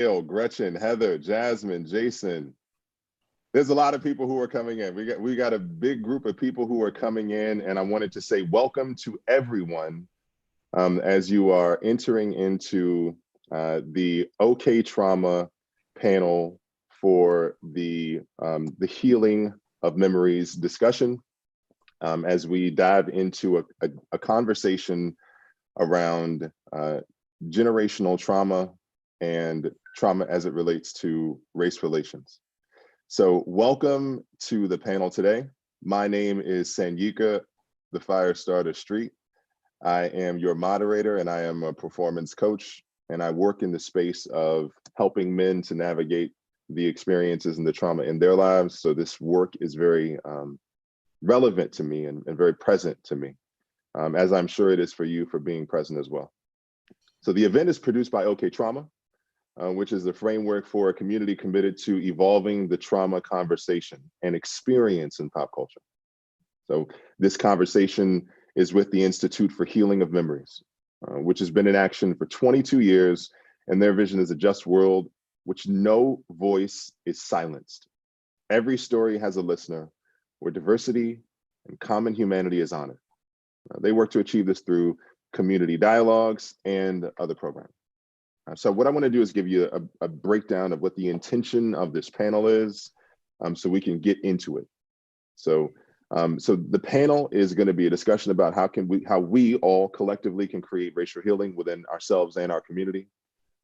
Gretchen, Heather, Jasmine, Jason. There's a lot of people who are coming in. We got a big group of people who are coming in, and I wanted to say welcome to everyone as you are entering into the OK Trauma panel for the healing of memories discussion, as we dive into a conversation around generational trauma and trauma as it relates to race relations. So welcome to the panel today. My name is Sanyika, the Firestarter Street. I am your moderator and I am a performance coach, and I work in the space of helping men to navigate the experiences and the trauma in their lives. So this work is very relevant to me and very present to me, as I'm sure it is for you for being present as well. So the event is produced by OK Trauma, which is the framework for a community committed to evolving the trauma conversation and experience in pop culture. So this conversation is with the Institute for Healing of Memories, which has been in action for 22 years, and their vision is a just world which no voice is silenced. Every story has a listener, where diversity and common humanity is honored. They work to achieve this through community dialogues and other programs. So what I want to do is give you a breakdown of what the intention of this panel is, so we can get into it. So the panel is going to be a discussion about how we all collectively can create racial healing within ourselves and our community.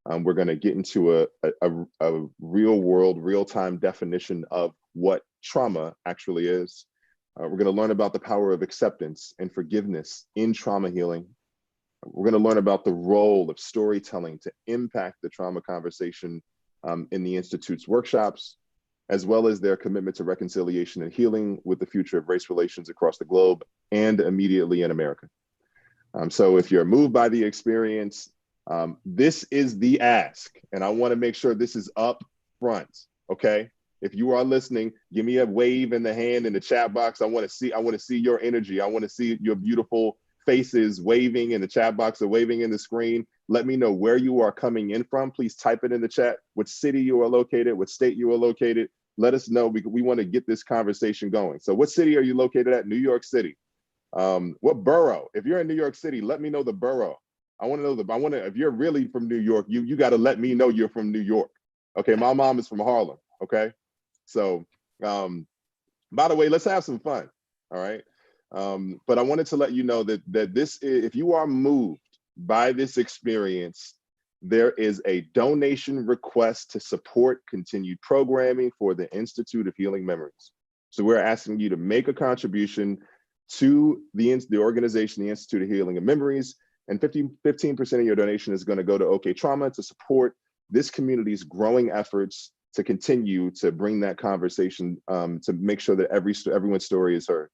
We're going to get into a real world, real-time definition of what trauma actually is. We're going to learn about the power of acceptance and forgiveness in trauma healing. We're going to learn about the role of storytelling to impact the trauma conversation in the Institute's workshops, as well as their commitment to reconciliation and healing with the future of race relations across the globe and immediately in America. So if you're moved by the experience, this is the ask, and I want to make sure this is up front, okay? If you are listening, give me a wave in the hand in the chat box. I want to see your energy. I want to see your beautiful faces waving in the chat box or waving in the screen. Let me know where you are coming in from. Please type it in the chat, what city you are located, what state you are located. Let us know. We want to get this conversation going. So what city are you located at? New York City. What borough? If you're in New York City, let me know the borough. I want to know if you're really from New York, you got to let me know you're from New York. Okay, my mom is from Harlem, okay? So, by the way, let's have some fun, all right? But I wanted to let you know that this is, if you are moved by this experience, there is a donation request to support continued programming for the Institute of Healing Memories. So we're asking you to make a contribution to the organization, the Institute of Healing and Memories, and 15% of your donation is going to go to OK Trauma to support this community's growing efforts to continue to bring that conversation, to make sure that everyone's story is heard.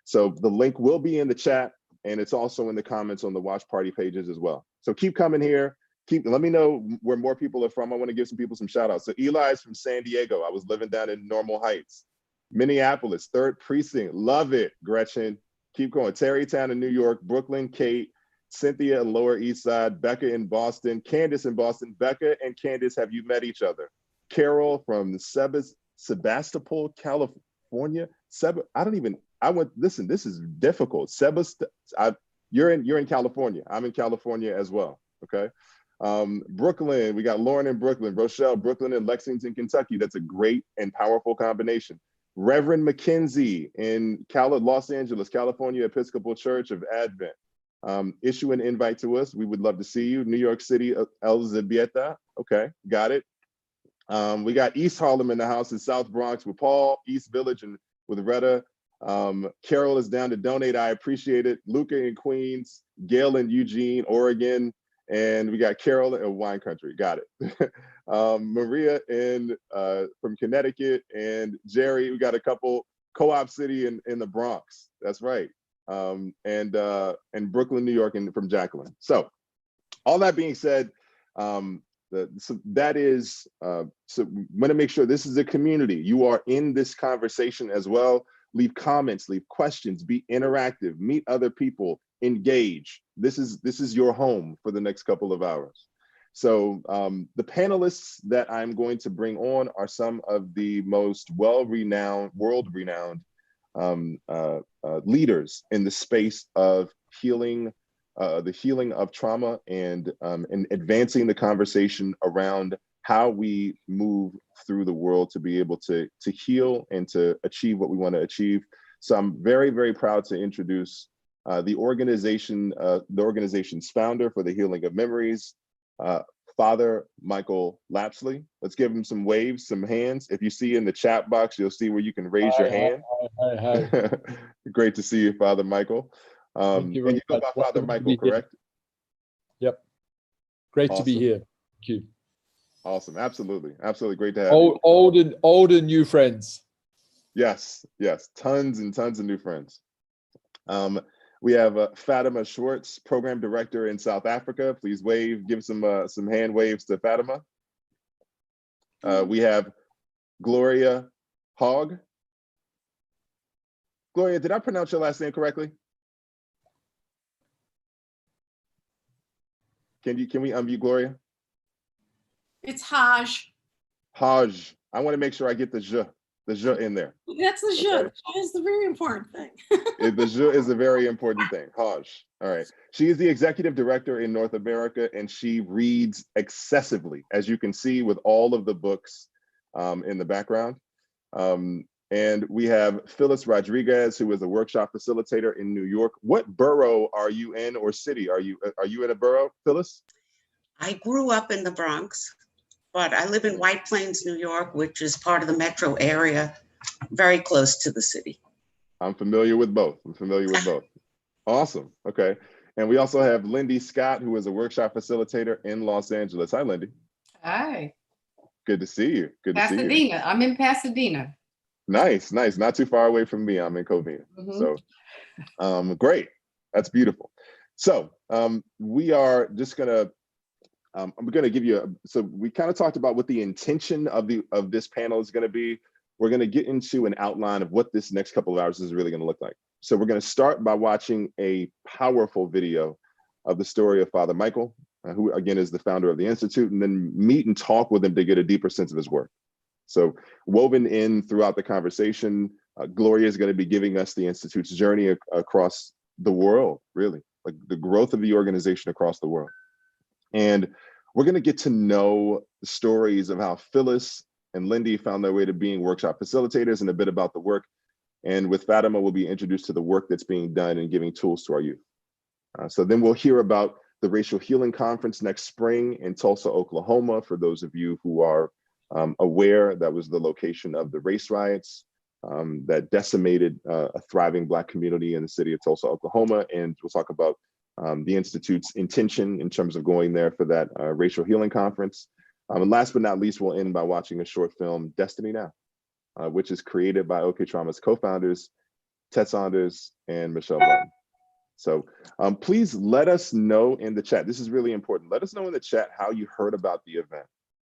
So the link will be in the chat, and it's also in the comments on the watch party pages as well. So keep coming here. Let me know where more people are from. I want to give some people some shout outs. So Eli is from San Diego. I was living down in Normal Heights. Minneapolis, 3rd Precinct. Love it, Gretchen. Keep going. Tarrytown in New York. Brooklyn, Kate. Cynthia in Lower East Side. Becca in Boston. Candace in Boston. Becca and Candace, have you met each other? Carol from Sebastopol, California. Listen, this is difficult. You're in California. I'm in California as well, okay? Brooklyn, we got Lauren in Brooklyn, Rochelle, Brooklyn and Lexington, Kentucky. That's a great and powerful combination. Reverend McKenzie in Los Angeles, California Episcopal Church of Advent. Issue an invite to us. We would love to see you. New York City, Elzbieta. Okay, got it. We got East Harlem in the house in South Bronx with Paul, East Village and with Retta. Carol is down to donate. I appreciate it. Luca in Queens, Gail in Eugene, Oregon, and we got Carol in Wine Country. Got it. Maria from Connecticut, and Jerry. We got a couple. Co-op City in the Bronx. That's right. And Brooklyn, New York, and from Jacqueline. So, all that being said, so we want to make sure this is a community. You are in this conversation as well. Leave comments, leave questions, be interactive, meet other people, engage. This is your home for the next couple of hours. So the panelists that I'm going to bring on are some of the most well-renowned, world-renowned leaders in the space of healing, the healing of trauma, and advancing the conversation around how we move through the world to be able to heal and to achieve what we want to achieve. So I'm very, very proud to introduce the organization's founder for the Healing of Memories, Father Michael Lapsley. Let's give him some waves, some hands. If you see in the chat box, you'll see where you can raise your hand. Hi. Great to see you, Father Michael. Thank you and you go by Father Michael, correct? Yep. Great Awesome. to be here. Thank you. Awesome. Absolutely. Absolutely. Great to have you. Old and new friends. Yes. Yes. Tons and tons of new friends. We have Fatima Schwartz, Program Director in South Africa. Please wave, give some hand waves to Fatima. We have Gloria Hogg. Gloria, did I pronounce your last name correctly? Can we unmute Gloria? It's Haj. Haj. I want to make sure I get the j in there. That's the j. Okay. That's the very important thing. The j is a very important thing. Haj. All right. She is the Executive Director in North America, and she reads excessively, as you can see with all of the books in the background. And we have Phyllis Rodriguez, who is a workshop facilitator in New York. What borough are you in, or city? Are you in a borough, Phyllis? I grew up in the Bronx, but I live in White Plains, New York, which is part of the metro area, very close to the city. I'm familiar with both. Awesome. Okay. And we also have Lindy Scott, who is a workshop facilitator in Los Angeles. Hi, Lindy. Hi. Good to see you. Good to see you. Pasadena. I'm in Pasadena. Nice, nice. Not too far away from me. I'm in Covina. So great. That's beautiful. So we are just gonna, I'm gonna give you, so we kind of talked about what the intention of this panel is gonna be. We're gonna get into an outline of what this next couple of hours is really gonna look like. So we're gonna start by watching a powerful video of the story of Father Michael, who again is the founder of the Institute, and then meet and talk with him to get a deeper sense of his work. So woven in throughout the conversation, Gloria is going to be giving us the Institute's journey across the world, really, like the growth of the organization across the world. And we're going to get to know the stories of how Phyllis and Lindy found their way to being workshop facilitators, and a bit about the work. And with Fatima, we'll be introduced to the work that's being done and giving tools to our youth. So then we'll hear about the Racial Healing Conference next spring in Tulsa, Oklahoma, for those of you who are aware. That was the location of the race riots that decimated a thriving Black community in the city of Tulsa, Oklahoma. And we'll talk about the Institute's intention in terms of going there for that Racial Healing Conference. And last but not least, we'll end by watching a short film, Destiny Now, which is created by OK Trauma's co-founders, Ted Saunders and Michelle Barton. So please let us know in the chat. This is really important. Let us know in the chat how you heard about the event.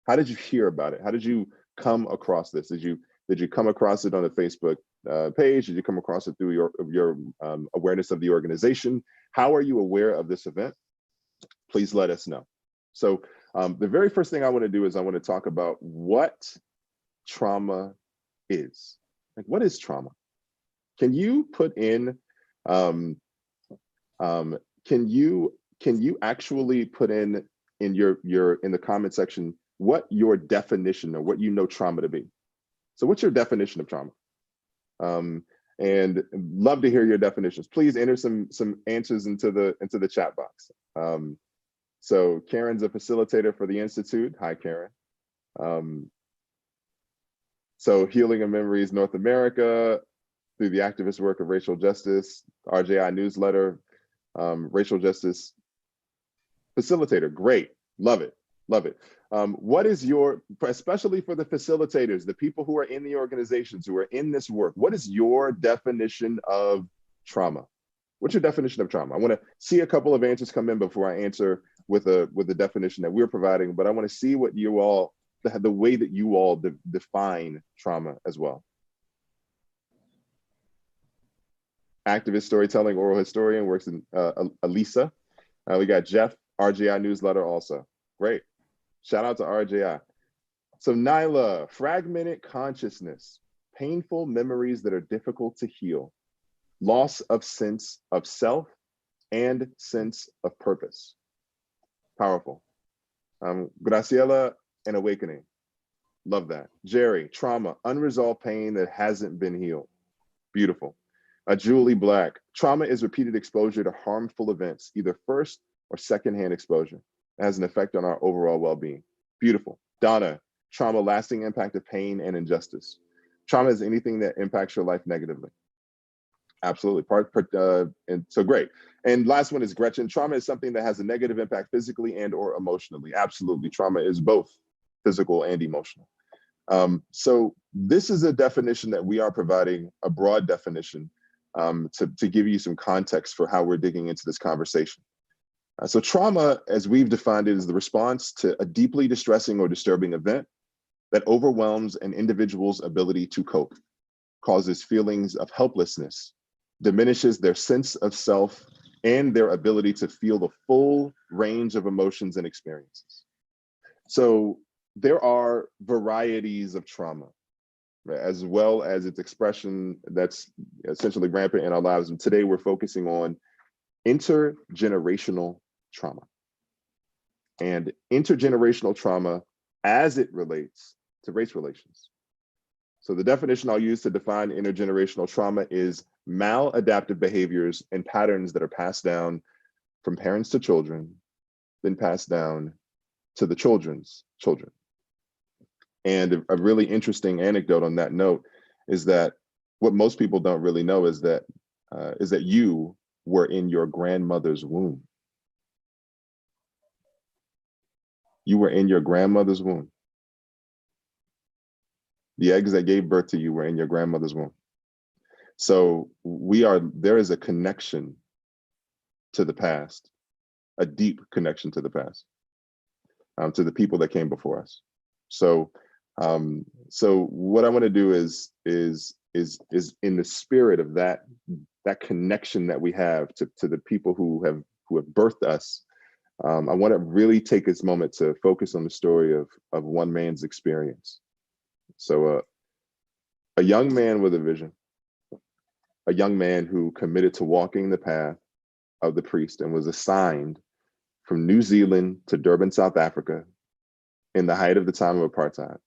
How did you hear about it? How did you come across this? Did you come across it on the Facebook page? Did you come across it through your awareness of the organization? How are you aware of this event? Please let us know. So the very first thing I want to do is I want to talk about what trauma is. Like, what is trauma? Can you put in? Can you actually put in the comment section what your definition or what you know trauma to be? So what's your definition of trauma? And love to hear your definitions. Please enter some answers into the chat box. So Karen's a facilitator for the Institute. Hi, Karen. So Healing of Memories North America, through the activist work of racial justice, RJI newsletter, racial justice facilitator. Great, love it, love it. What is your, especially for the facilitators, the people who are in the organizations, who are in this work, what is your definition of trauma? What's your definition of trauma? I want to see a couple of answers come in before I answer with the definition that we're providing, but I want to see what you all, the way that you all define trauma as well. Activist storytelling, oral historian, works in Elisa. We got Jeff, RGI newsletter also. Great. Shout out to RJI. So Nyla, fragmented consciousness, painful memories that are difficult to heal, loss of sense of self and sense of purpose. Powerful. Graciela, an awakening. Love that. Jerry, trauma, unresolved pain that hasn't been healed. Beautiful. Julie Black, trauma is repeated exposure to harmful events, either first or secondhand exposure. It has an effect on our overall well-being. Beautiful. Donna, trauma, lasting impact of pain and injustice. Trauma is anything that impacts your life negatively. Absolutely. And so great. And last one is Gretchen. Trauma is something that has a negative impact physically and or emotionally. Absolutely. Trauma is both physical and emotional. So this is a definition that we are providing, a broad definition, to give you some context for how we're digging into this conversation. So trauma, as we've defined it, is the response to a deeply distressing or disturbing event that overwhelms an individual's ability to cope, causes feelings of helplessness, diminishes their sense of self and their ability to feel the full range of emotions and experiences. So there are varieties of trauma, right, as well as its expression that's essentially rampant in our lives. And today we're focusing on intergenerational trauma and intergenerational trauma as it relates to race relations. So the definition I'll use to define intergenerational trauma is maladaptive behaviors and patterns that are passed down from parents to children, then passed down to the children's children. And a really interesting anecdote on that note is that what most people don't really know is that you were in your grandmother's womb. You were in your grandmother's womb. The eggs that gave birth to you were in your grandmother's womb. So there is a connection to the past, a deep connection to the past, to the people that came before us. So what I want to do is in the spirit of that connection that we have to the people who have birthed us. I want to really take this moment to focus on the story of one man's experience. So a young man with a vision, a young man who committed to walking the path of the priest and was assigned from New Zealand to Durban, South Africa, in the height of the time of apartheid,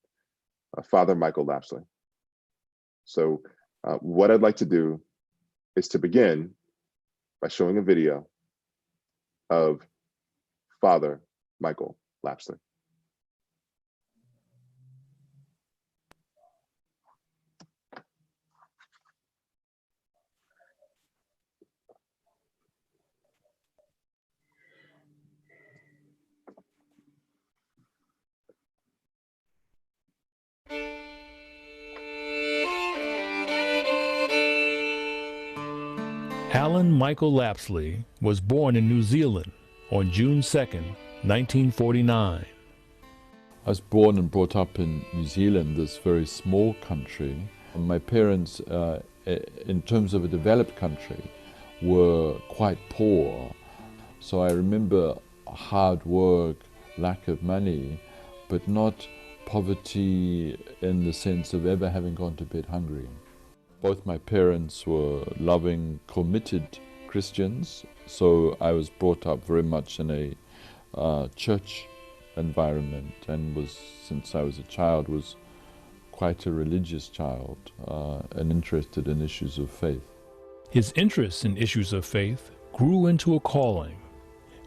Father Michael Lapsley. So what I'd like to do is to begin by showing a video of Father Michael Lapsley. Alan Michael Lapsley was born in New Zealand on June 2nd, 1949. I was born and brought up in New Zealand, this very small country. And my parents, in terms of a developed country, were quite poor. So I remember hard work, lack of money, but not poverty in the sense of ever having gone to bed hungry. Both my parents were loving, committed Christians, so I was brought up very much in a church environment, and since I was a child, was quite a religious child and interested in issues of faith. His interest in issues of faith grew into a calling,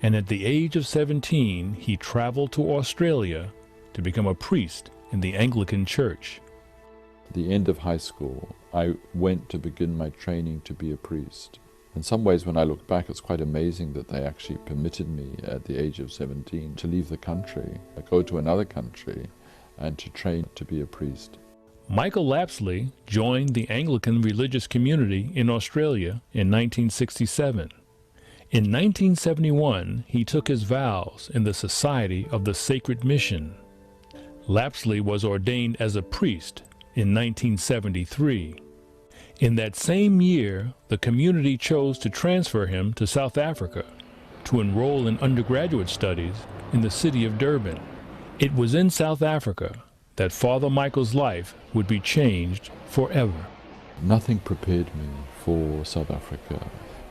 and at the age of 17, he traveled to Australia to become a priest in the Anglican Church. At the end of high school, I went to begin my training to be a priest. In some ways, when I look back, it's quite amazing that they actually permitted me at the age of 17 to leave the country, go to another country, and to train to be a priest. Michael Lapsley joined the Anglican religious community in Australia in 1967. In 1971, he took his vows in the Society of the Sacred Mission. Lapsley was ordained as a priest in 1973. In that same year, the community chose to transfer him to South Africa to enroll in undergraduate studies in the city of Durban, It was in South Africa that Father Michael's life would be changed forever. Nothing prepared me for South Africa.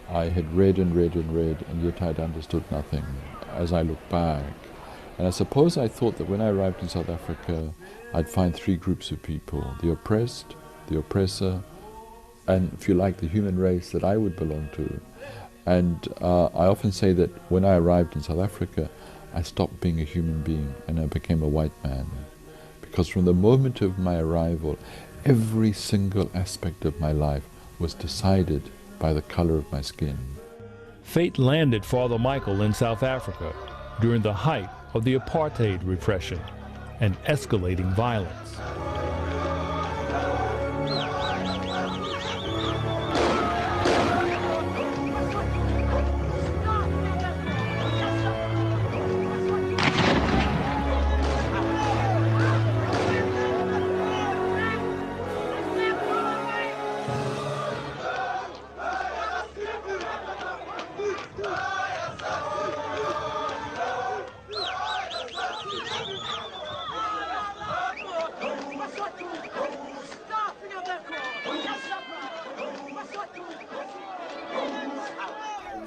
I had read and read and read, and yet I'd understood nothing as I look back. And I suppose I thought that when I arrived in South Africa, I'd find three groups of people: the oppressed, the oppressor, and, if you like, the human race that I would belong to. And I often say that when I arrived in South Africa, I stopped being a human being and I became a white man. Because from the moment of my arrival, every single aspect of my life was decided by the color of my skin. Fate landed Father Michael in South Africa during the height of the apartheid repression and escalating violence.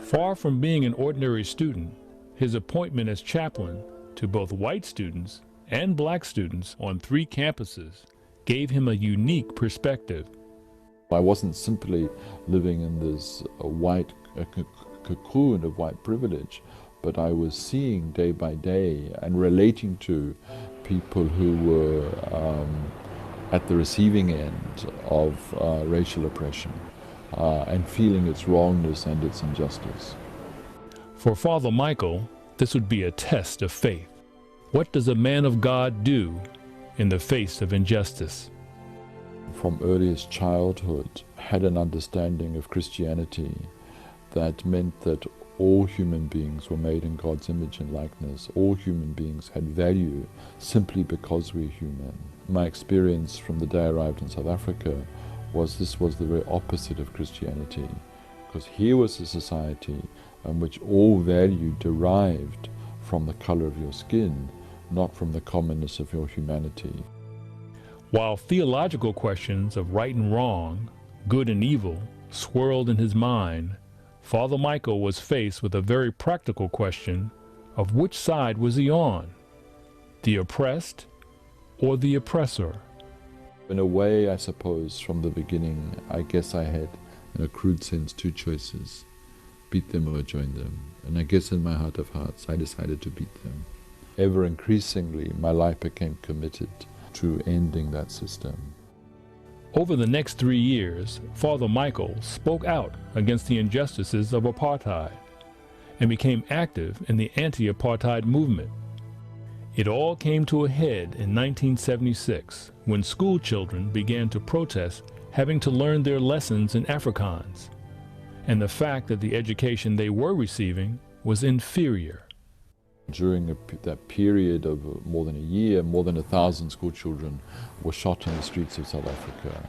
Far from being an ordinary student, his appointment as chaplain to both white students and black students on 3 campuses gave him a unique perspective. I wasn't simply living in this white cocoon of white privilege, but I was seeing day by day and relating to people who were at the receiving end of racial oppression. And feeling its wrongness and its injustice. For Father Michael, this would be a test of faith. What does a man of God do in the face of injustice? From earliest childhood, had an understanding of Christianity that meant that all human beings were made in God's image and likeness. All human beings had value simply because we're human. My experience from the day I arrived in South Africa was this was the very opposite of Christianity, because here was a society in which all value derived from the color of your skin, not from the commonness of your humanity. While theological questions of right and wrong, good and evil, swirled in his mind, Father Michael was faced with a very practical question of which side was he on, the oppressed or the oppressor? In a way, I suppose, from the beginning, I guess I had, in a crude sense, 2 choices: beat them or join them. And I guess in my heart of hearts, I decided to beat them. Ever increasingly, my life became committed to ending that system. Over the next 3 years, Father Michael spoke out against the injustices of apartheid and became active in the anti-apartheid movement. It all came to a head in 1976 when school children began to protest having to learn their lessons in Afrikaans and the fact that the education they were receiving was inferior. During that period of more than a year, more than 1,000 school children were shot in the streets of South Africa.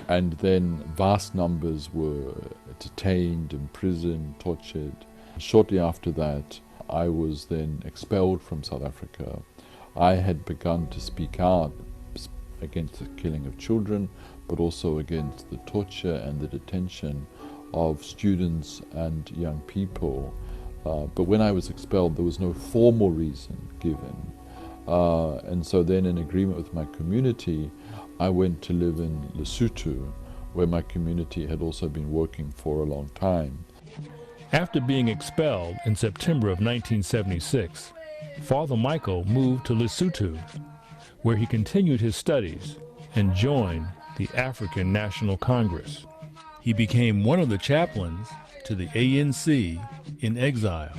And then vast numbers were detained, imprisoned, tortured. Shortly after that, I was then expelled from South Africa. I had begun to speak out against the killing of children, but also against the torture and the detention of students and young people. But when I was expelled, there was no formal reason given. And so then, in agreement with my community, I went to live in Lesotho, where my community had also been working for a long time. After being expelled in September of 1976, Father Michael moved to Lesotho, where he continued his studies and joined the African National Congress. He became one of the chaplains to the ANC in exile.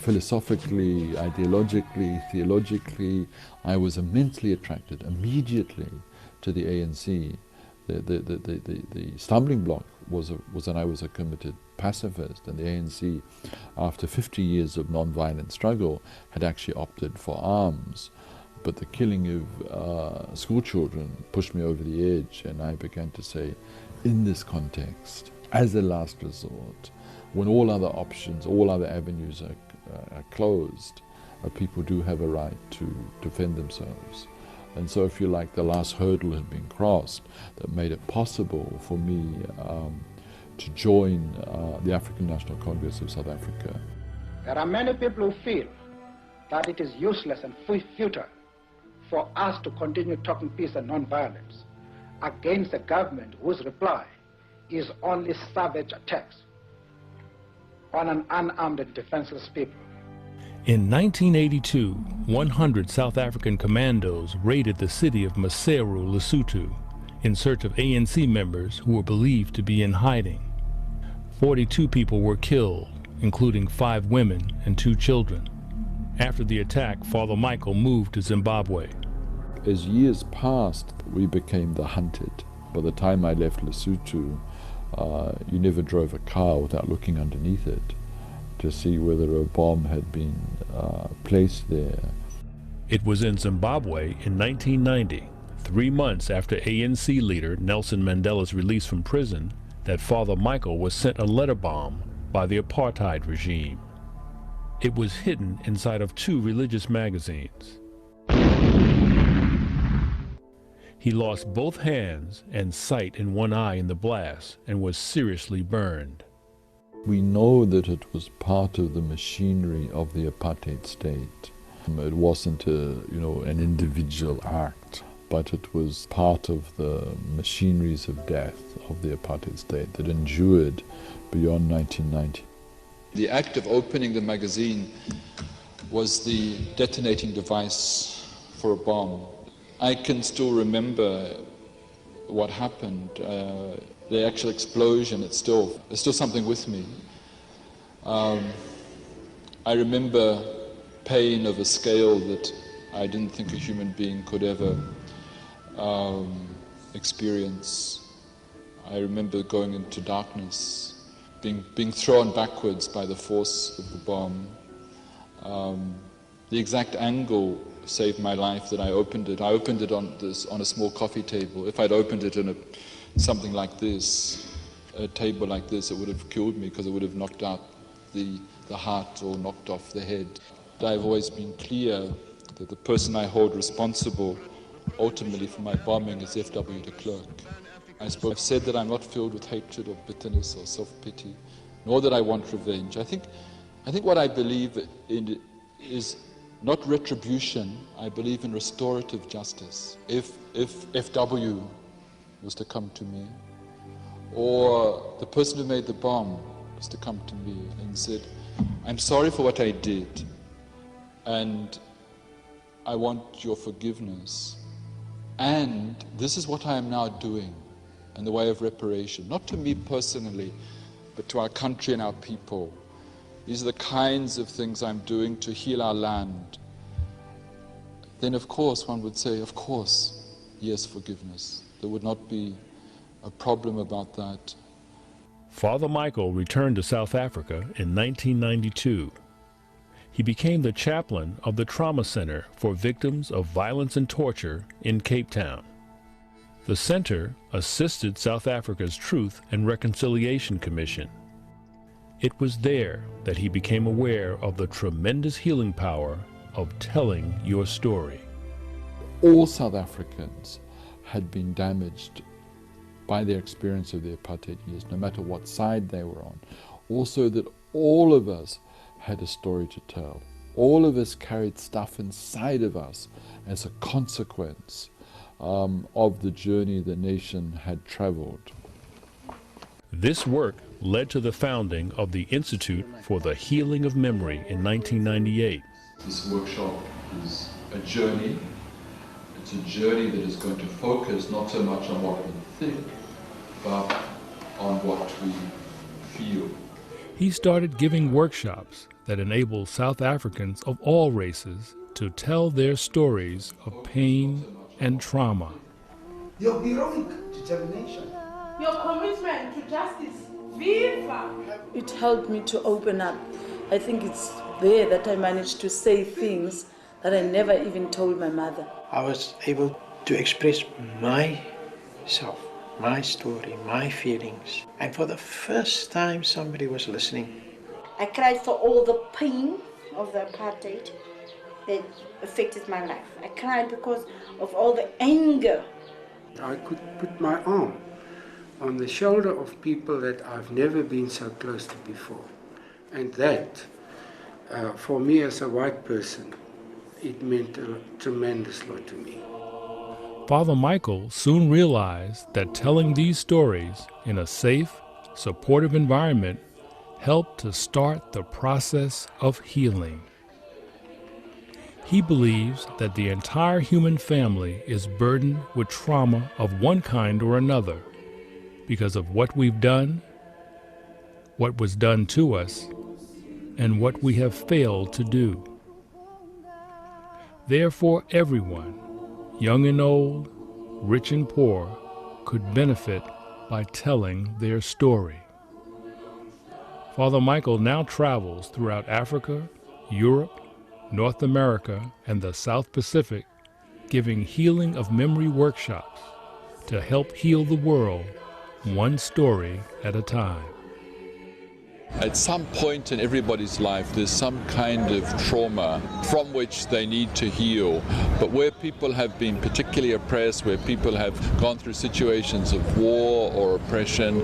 Philosophically, ideologically, theologically, I was immensely attracted immediately to the ANC. The stumbling block was that I was a committed pacifist, and the ANC, after 50 years of non-violent struggle, had actually opted for arms. But the killing of school children pushed me over the edge, and I began to say, in this context, as a last resort, when all other options, all other avenues are closed, people do have a right to defend themselves. And so, if you like, the last hurdle had been crossed that made it possible for me to join the African National Congress of South Africa. There are many people who feel that it is useless and futile for us to continue talking peace and non-violence against a government whose reply is only savage attacks on an unarmed and defenseless people. In 1982, 100 South African commandos raided the city of Maseru, Lesotho, in search of ANC members who were believed to be in hiding. 42 people were killed, including 5 women and 2 children. After the attack, Father Michael moved to Zimbabwe. As years passed, we became the hunted. By the time I left Lesotho, you never drove a car without looking underneath it to see whether a bomb had been placed there. It was in Zimbabwe in 1990, 3 months after ANC leader Nelson Mandela's release from prison, that Father Michael was sent a letter bomb by the apartheid regime. It was hidden inside of 2 religious magazines. He lost both hands and sight in one eye in the blast and was seriously burned. We know that it was part of the machinery of the apartheid state. It wasn't an individual act, but it was part of the machineries of death of the apartheid state that endured beyond 1990. The act of opening the magazine was the detonating device for a bomb. I can still remember what happened. The actual explosion, it's still something with me. I remember pain of a scale that I didn't think a human being could ever experience. I remember going into darkness, being thrown backwards by the force of the bomb. The exact angle saved my life that I opened it. I opened it on a small coffee table. If I'd opened it in something like this, a table like this, it would have killed me because it would have knocked out the heart or knocked off the head. I've always been clear that the person I hold responsible ultimately for my bombing is F.W. de Klerk. I've said that I'm not filled with hatred or bitterness or self-pity, nor that I want revenge. I think what I believe in is not retribution. I believe in restorative justice. If F.W. was to come to me, or the person who made the bomb was to come to me and said, I'm sorry for what I did, and I want your forgiveness, and this is what I am now doing in the way of reparation, not to me personally, but to our country and our people. These are the kinds of things I'm doing to heal our land. Then of course one would say, of course, yes, forgiveness. There would not be a problem about that. Father Michael returned to South Africa in 1992. He became the chaplain of the Trauma Center for Victims of Violence and Torture in Cape Town. The center assisted South Africa's Truth and Reconciliation Commission. It was there that he became aware of the tremendous healing power of telling your story. All South Africans had been damaged by their experience of the apartheid years, no matter what side they were on. Also that all of us had a story to tell. All of us carried stuff inside of us as a consequence of the journey the nation had traveled. This work led to the founding of the Institute for the Healing of Memory in 1998. This workshop is a journey. It's a journey that is going to focus not so much on what we think, but on what we feel. He started giving workshops that enable South Africans of all races to tell their stories of pain and trauma. Your heroic determination. Your commitment to justice. Viva! It helped me to open up. I think it's there that I managed to say things that I never even told my mother. I was able to express myself my story, my feelings. And for the first time, somebody was listening. I cried for all the pain of the apartheid that affected my life. I cried because of all the anger. I could put my arm on the shoulder of people that I've never been so close to before. And that, for me as a white person, it meant a tremendous lot to me. Father Michael soon realized that telling these stories in a safe, supportive environment helped to start the process of healing. He believes that the entire human family is burdened with trauma of one kind or another because of what we've done, what was done to us, and what we have failed to do. Therefore, everyone, young and old, rich and poor, could benefit by telling their story. Father Michael now travels throughout Africa, Europe, North America, and the South Pacific, giving healing of memory workshops to help heal the world one story at a time. At some point in everybody's life, there's some kind of trauma from which they need to heal. But where people have been particularly oppressed, where people have gone through situations of war or oppression,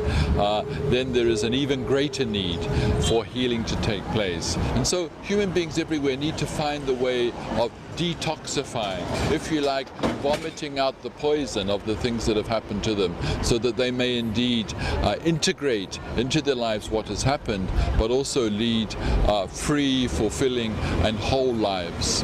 then there is an even greater need for healing to take place. And so human beings everywhere need to find the way of detoxifying, if you like, vomiting out the poison of the things that have happened to them, so that they may indeed integrate into their lives what has happened, but also lead free, fulfilling, and whole lives.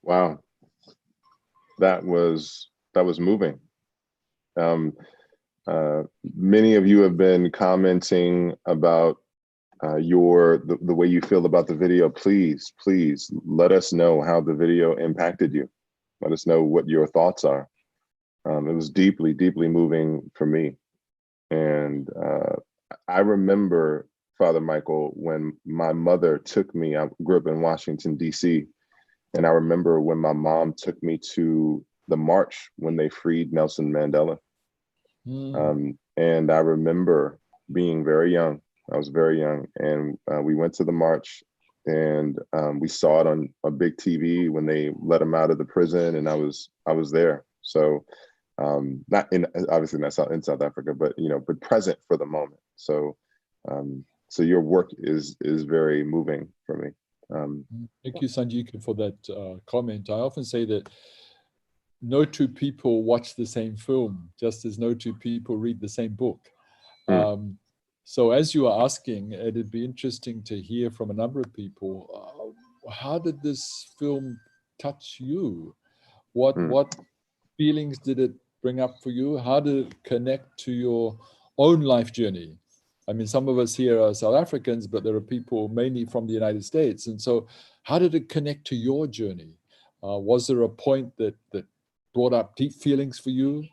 Wow, that was moving. Many of you have been commenting about the way you feel about the video. Please let us know how the video impacted you. Let us know what your thoughts are. It was deeply moving for me. And I remember, Father Michael, when my mother took me, I grew up in Washington, D.C., and I remember when my mom took me to the march when they freed Nelson Mandela. And I remember being very young. I was very young, and we went to the march, and we saw it on a big TV when they let him out of the prison, and I was there. So obviously not in South Africa, but but present for the moment. So so your work is very moving for me. Thank you, Sanjika, for that comment. I often say that no two people watch the same film, just as no two people read the same book. So as you are asking, it'd be interesting to hear from a number of people, how did this film touch you? What feelings did it bring up for you? How did it connect to your own life journey? I mean, some of us here are South Africans, but there are people mainly from the United States. And so how did it connect to your journey? Was there a point that brought up deep feelings for you?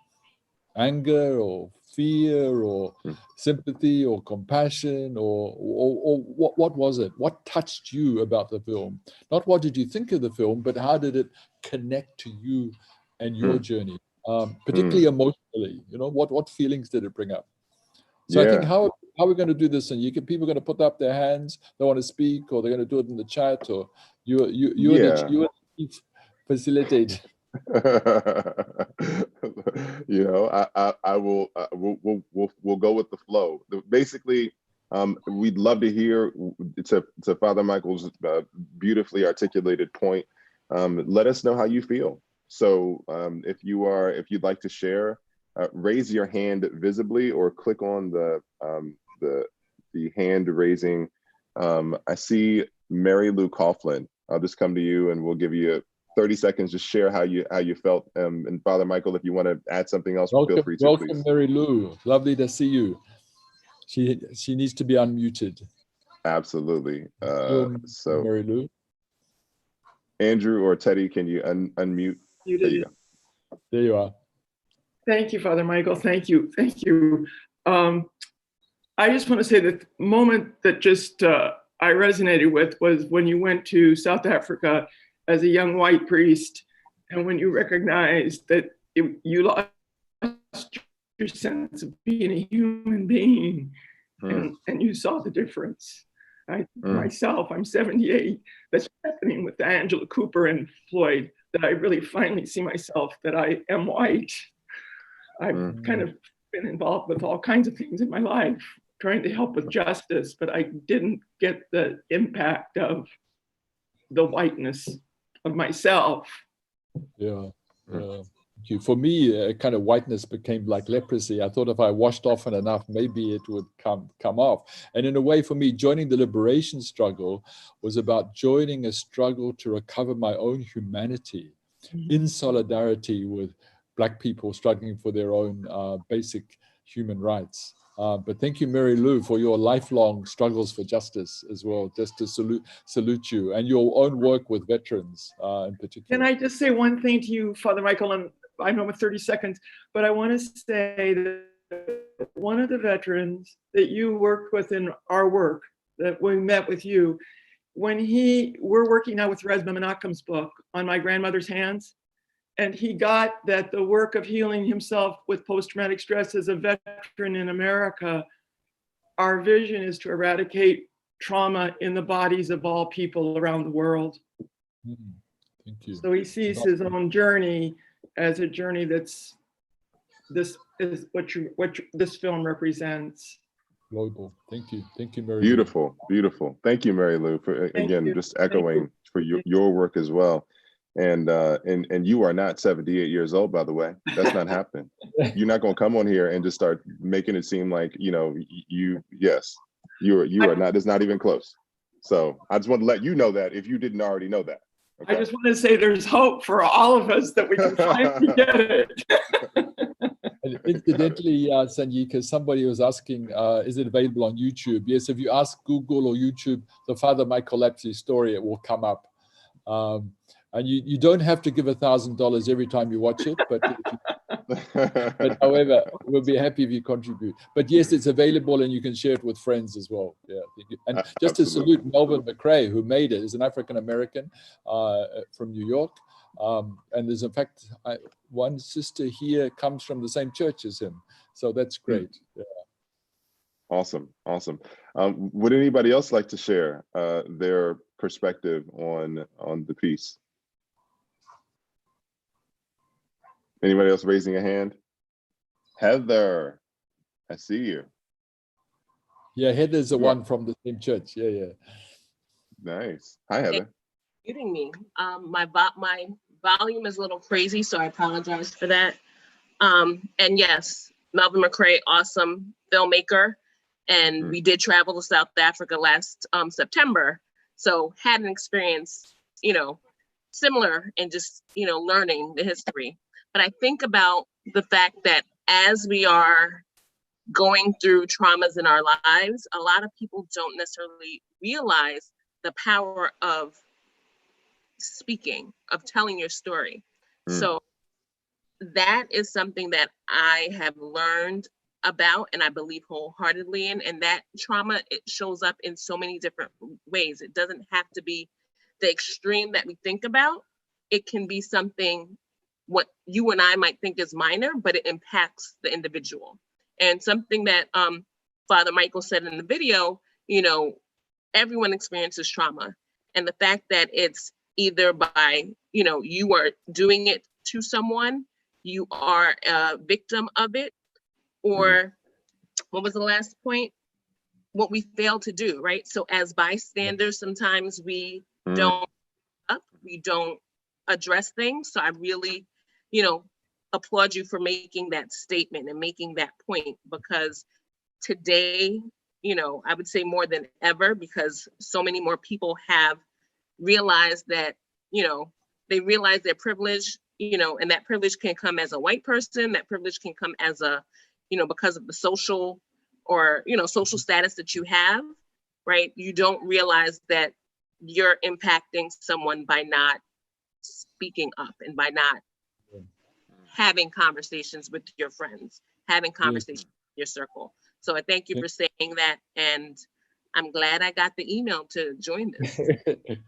Anger or fear or sympathy or compassion or what was it? What touched you about the film? Not what did you think of the film, but how did it connect to you and your journey, particularly emotionally? You know, what feelings did it bring up? So I think how we're going to do this, and people are going to put up their hands, they want to speak, or they're going to do it in the chat, or you and the chief facilitate. You know, I will. We'll go with the flow. Basically, we'd love to hear to Father Michael's beautifully articulated point. Let us know how you feel. So if you'd like to share, raise your hand visibly or click on the hand raising. I see Mary Lou Coughlin. I'll just come to you and we'll give you 30 seconds to share how you felt. And Father Michael, if you want to add something else, feel free to. Welcome, please. Mary Lou. Lovely to see you. She needs to be unmuted. Absolutely. So Mary Lou. Andrew or Teddy, can you unmute? There you go. There you are. Thank you, Father Michael. Thank you. Thank you. I just want to say that the moment that just I resonated with was when you went to South Africa as a young white priest, and when you recognized that you lost your sense of being a human being, and you saw the difference. Myself, I'm 78. That's happening with Angela Cooper and Floyd, that I really finally see myself, that I am white. I've kind of been involved with all kinds of things in my life, trying to help with justice, but I didn't get the impact of the whiteness of myself. For me, kind of whiteness became like leprosy. I thought if I washed often enough, maybe it would come off. And in a way, for me, joining the liberation struggle was about joining a struggle to recover my own humanity in solidarity with Black people struggling for their own basic human rights. But thank you, Mary Lou, for your lifelong struggles for justice as well. Just to salute you and your own work with veterans in particular. Can I just say one thing to you, Father Michael? And I know with 30 seconds, but I want to say that one of the veterans that you worked with in our work, that we met with you, when we're working now with Resma Menachem's book on My Grandmother's Hands, and he got that the work of healing himself with post-traumatic stress as a veteran in America, our vision is to eradicate trauma in the bodies of all people around the world. Thank you. So he sees his own journey as a journey this is what this film represents. Global. Thank you, Mary. Beautiful. Thank you, Mary Lou, for again just echoing for your work as well. And you are not 78 years old, by the way. That's not happening. You're not going to come on here and just start making it seem like, you know, you are not. It's not even close. So I just want to let you know that if you didn't already know that. Okay? I just want to say there's hope for all of us that we can finally get it. And incidentally, Sanjika, somebody was asking, is it available on YouTube? Yes, if you ask Google or YouTube, the Father Michael Lapsley story, it will come up. And you don't have to give $1,000 every time you watch it, but however, we'll be happy if you contribute. But yes, it's available and you can share it with friends as well. Yeah, and just to salute Melvin Mcrae, who made it, is an African-American from New York. And there's in fact, one sister here comes from the same church as him. So that's great. Yeah. Awesome. Would anybody else like to share their perspective on the piece? Anybody else raising a hand? Heather, I see you. Yeah, Heather's the one from the same church. Yeah. Nice. Hi, Heather. Muting me. My volume is a little crazy, so I apologize for that. And yes, Melvin Mcrae, awesome filmmaker. And we did travel to South Africa last September. So had an experience, you know, similar and just, you know, learning the history. But I think about the fact that as we are going through traumas in our lives, a lot of people don't necessarily realize the power of speaking, of telling your story. So that is something that I have learned about and I believe wholeheartedly in. And that trauma, it shows up in so many different ways. It doesn't have to be the extreme that we think about. It can be something what you and I might think is minor, but it impacts the individual. And something that Father Michael said in the video, you know, everyone experiences trauma. And the fact that it's either by, you know, you are doing it to someone, you are a victim of it, or what was the last point? What we fail to do, right? So as bystanders, sometimes we don't address things. So I really, you know, applaud you for making that statement and making that point, because today, you know, I would say more than ever, because so many more people have realized that, you know, they realize their privilege, you know, and that privilege can come as a white person, that privilege can come as a, you know, because of the social or, you know, social status that you have, right? You don't realize that you're impacting someone by not speaking up and by not having conversations with your friends, having conversations with your circle. So I thank you for saying that. And I'm glad I got the email to join this.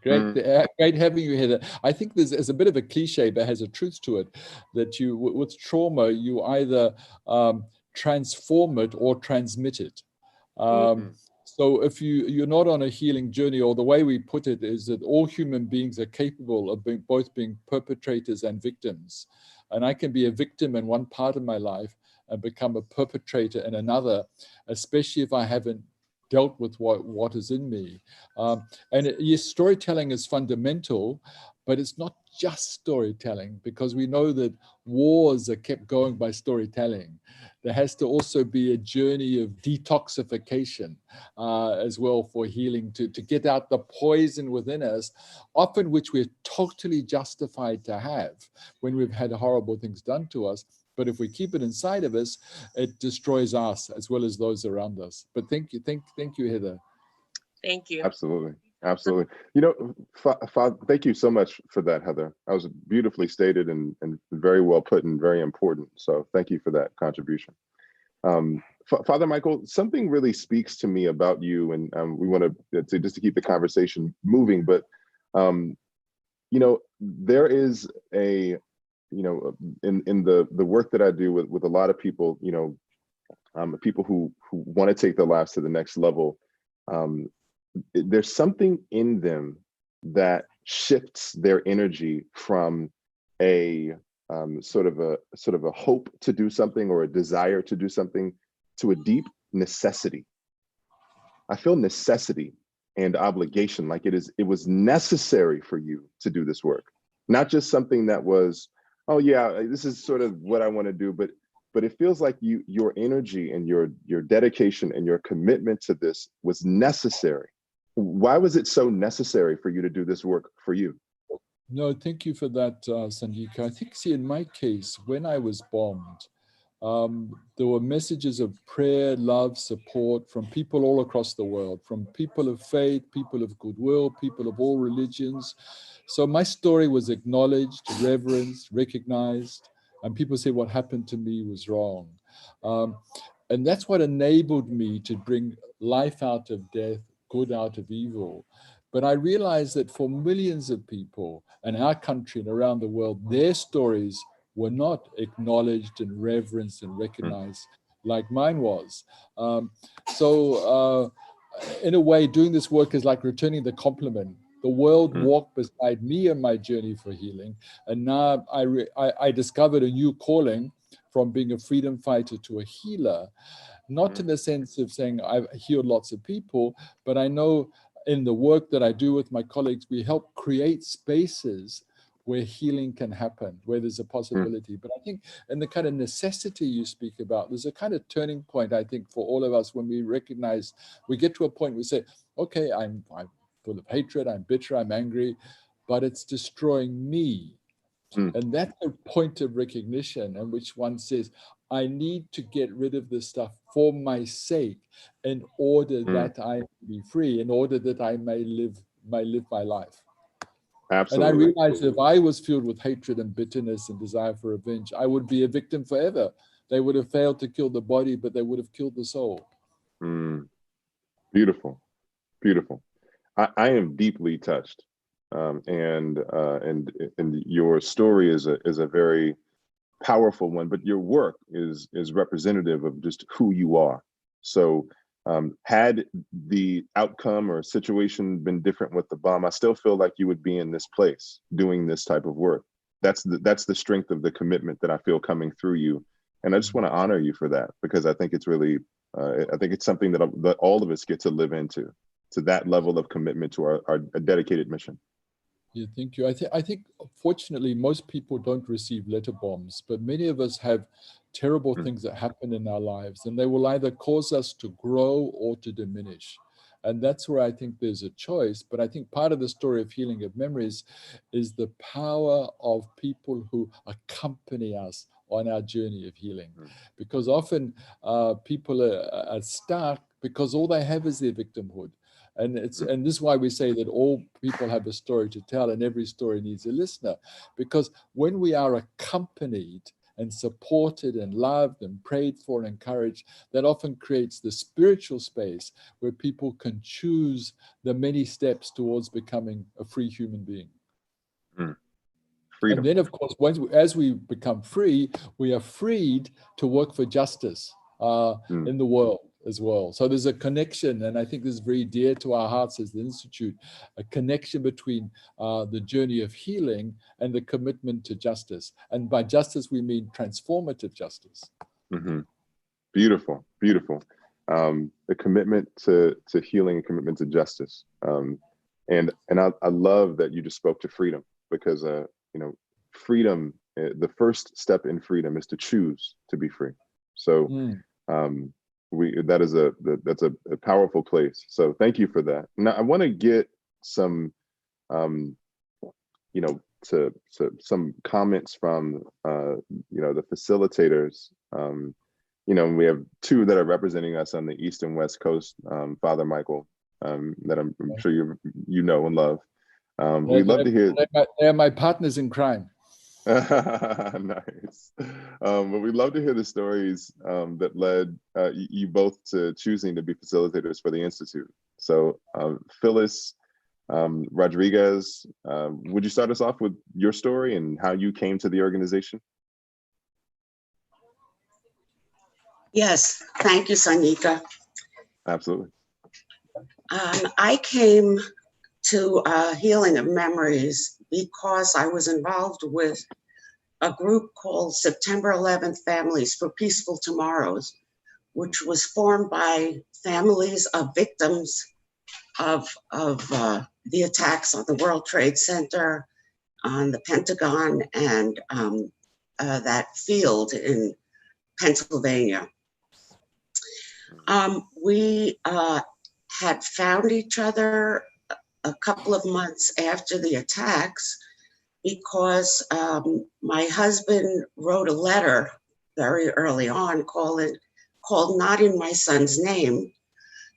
Great having you, Heather. I think there's a bit of a cliche, but has a truth to it, that you, with trauma, you either transform it or transmit it. So if you're not on a healing journey, or the way we put it is that all human beings are capable of both being perpetrators and victims. And I can be a victim in one part of my life and become a perpetrator in another, especially if I haven't dealt with what is in me. And yes, storytelling is fundamental, but it's not just storytelling, because we know that wars are kept going by storytelling. There has to also be a journey of detoxification as well for healing, to get out the poison within us, often which we're totally justified to have when we've had horrible things done to us. But if we keep it inside of us, it destroys us as well as those around us. But thank you, Heather. Thank you. Absolutely. You know, thank you so much for that, Heather. That was beautifully stated and very well put and very important. So thank you for that contribution. Father Michael, something really speaks to me about you, and we want to just to keep the conversation moving. But you know, there is a, you know, in the work that I do with a lot of people, you know, people who want to take their lives to the next level. There's something in them that shifts their energy from a sort of a hope to do something, or a desire to do something, to a deep necessity. I feel necessity and obligation, like it was necessary for you to do this work, not just something that was, oh yeah, this is sort of what I want to do, but it feels like your energy and your dedication and your commitment to this was necessary. Why was it so necessary for you to do this work for you? No, thank you for that, Sanjika. I think, see, in my case, when I was bombed, there were messages of prayer, love, support from people all across the world, from people of faith, people of goodwill, people of all religions. So my story was acknowledged, reverenced, recognized, and people say what happened to me was wrong. And that's what enabled me to bring life out of death, good out of evil. But I realized that for millions of people in our country and around the world, their stories were not acknowledged and reverenced and recognized like mine was. So in a way, doing this work is like returning the compliment. The world walked beside me on my journey for healing. And now I discovered a new calling from being a freedom fighter to a healer, not in the sense of saying I've healed lots of people, but I know in the work that I do with my colleagues, we help create spaces where healing can happen, where there's a possibility. But I think in the kind of necessity you speak about, there's a kind of turning point, I think, for all of us when we recognize, we get to a point where we say, okay, I'm full of hatred, I'm bitter, I'm angry, but it's destroying me. And that's a point of recognition in which one says, I need to get rid of this stuff for my sake in order that I be free, in order that I may live my life. Absolutely. And I realized if I was filled with hatred and bitterness and desire for revenge, I would be a victim forever. They would have failed to kill the body, but they would have killed the soul. Beautiful, beautiful. I am deeply touched. And your story is a very powerful one, but your work is representative of just who you are. So had the outcome or situation been different with the bomb, I still feel like you would be in this place doing this type of work. That's the strength of the commitment that I feel coming through you. And I just want to honor you for that, because I think it's really, I think it's something that all of us get to live into, to that level of commitment to our dedicated mission. Yeah, thank you. I think fortunately most people don't receive letter bombs, but many of us have terrible things that happen in our lives, and they will either cause us to grow or to diminish. And that's where I think there's a choice. But I think part of the story of healing of memories is the power of people who accompany us on our journey of healing. Because often people are stuck because all they have is their victimhood. And this is why we say that all people have a story to tell, and every story needs a listener. Because when we are accompanied and supported and loved and prayed for and encouraged, that often creates the spiritual space where people can choose the many steps towards becoming a free human being. Freedom. And then, of course, as we become free, we are freed to work for justice in the world as well. So there's a connection, and I think this is very dear to our hearts as the Institute, a connection between the journey of healing and the commitment to justice. And by justice, we mean transformative justice. Beautiful, beautiful. The commitment to healing and commitment to justice. And I love that you just spoke to freedom, because freedom, the first step in freedom is to choose to be free. So that's a powerful place. So thank you for that. Now I want to get some to some comments from the facilitators. We have two that are representing us on the East and West Coast, Father Michael, that I'm sure you know and love. We'd love to hear. They're my partners in crime. Nice. But we'd love to hear the stories that led you both to choosing to be facilitators for the Institute. So Phyllis Rodriguez, would you start us off with your story and how you came to the organization? Yes, thank you, Sanika. Absolutely. I came to Healing of Memories because I was involved with a group called September 11th Families for Peaceful Tomorrows, which was formed by families of victims of the attacks on the World Trade Center, on the Pentagon, and that field in Pennsylvania. We had found each other a couple of months after the attacks because my husband wrote a letter very early on called Not in My Son's Name,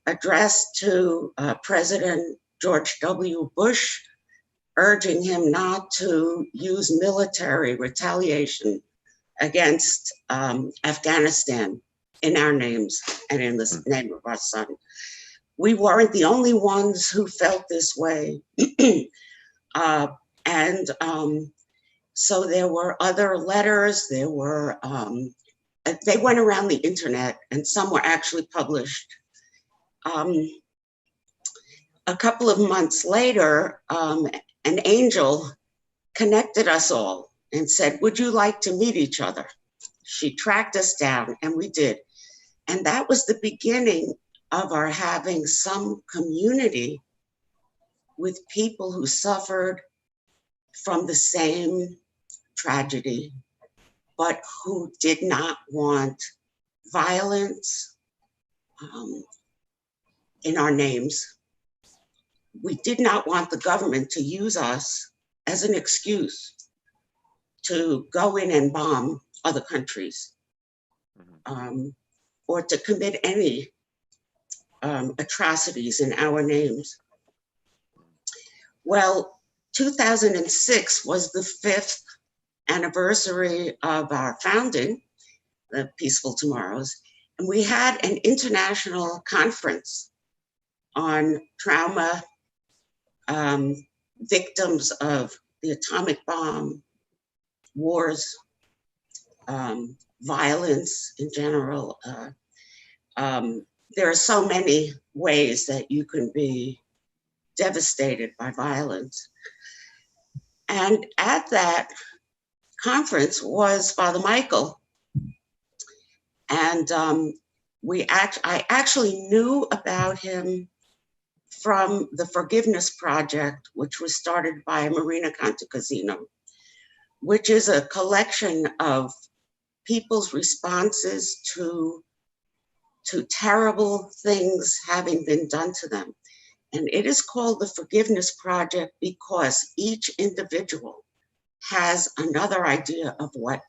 addressed to President George W. Bush, urging him not to use military retaliation against Afghanistan in our names and in the name of our son. We weren't the only ones who felt this way. So there were other letters, they went around the internet, and some were actually published. A couple of months later, an angel connected us all and said, would you like to meet each other? She tracked us down, and we did. And that was the beginning of our having some community with people who suffered from the same tragedy, but who did not want violence in our names. We did not want the government to use us as an excuse to go in and bomb other countries, or to commit any atrocities in our names. Well, 2006 was the 5th anniversary of our founding, the Peaceful Tomorrows, and we had an international conference on trauma, victims of the atomic bomb, wars, violence in general. There are so many ways that you can be devastated by violence. And at that conference was Father Michael. And I actually knew about him from the Forgiveness Project, which was started by Marina Cantacuzino, which is a collection of people's responses to terrible things having been done to them. And it is called the Forgiveness Project because each individual has another idea of what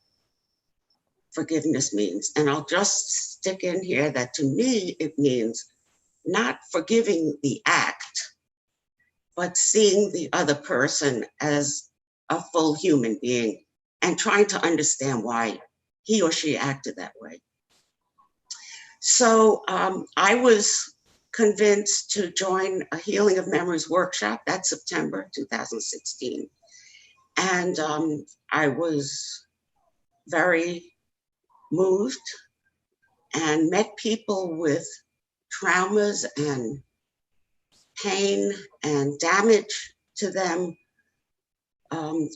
forgiveness means. And I'll just stick in here that to me, it means not forgiving the act, but seeing the other person as a full human being and trying to understand why he or she acted that way. So I was convinced to join a Healing of Memories workshop that September 2016. And I was very moved and met people with traumas and pain and damage to them,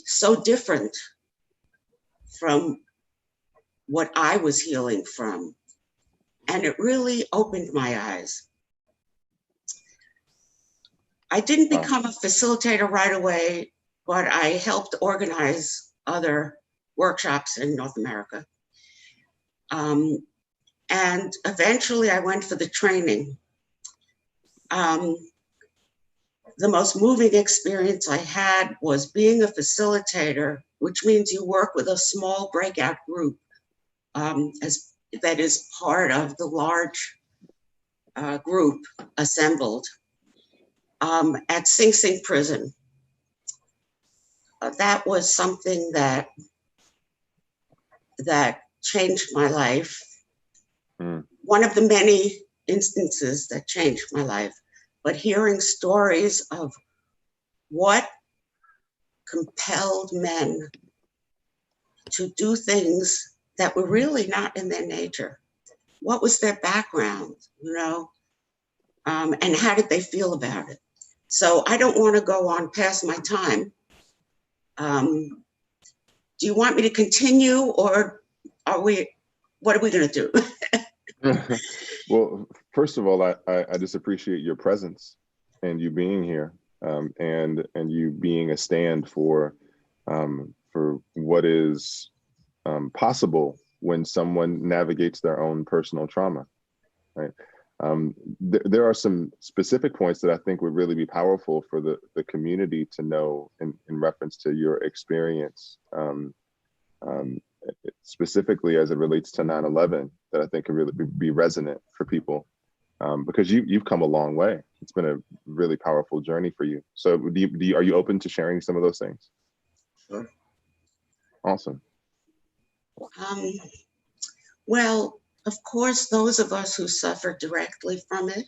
so different from what I was healing from. And it really opened my eyes. I didn't become a facilitator right away, but I helped organize other workshops in North America. And eventually I went for the training. The most moving experience I had was being a facilitator, which means you work with a small breakout group that is part of the large group assembled at Sing Sing prison. That was something that changed my life. One of the many instances that changed my life, but hearing stories of what compelled men to do things that were really not in their nature. What was their background, you know? And how did they feel about it? So I don't want to go on past my time. Do you want me to continue, or what are we going to do? Well, first of all, I just appreciate your presence and you being here, and you being a stand for what is possible when someone navigates their own personal trauma, right? There are some specific points that I think would really be powerful for the community to know in reference to your experience, specifically as it relates to 9/11, that I think could really be resonant for people, because you've come a long way. It's been a really powerful journey for you. So are you open to sharing some of those things? Sure. Awesome. Well, of course, those of us who suffer directly from it,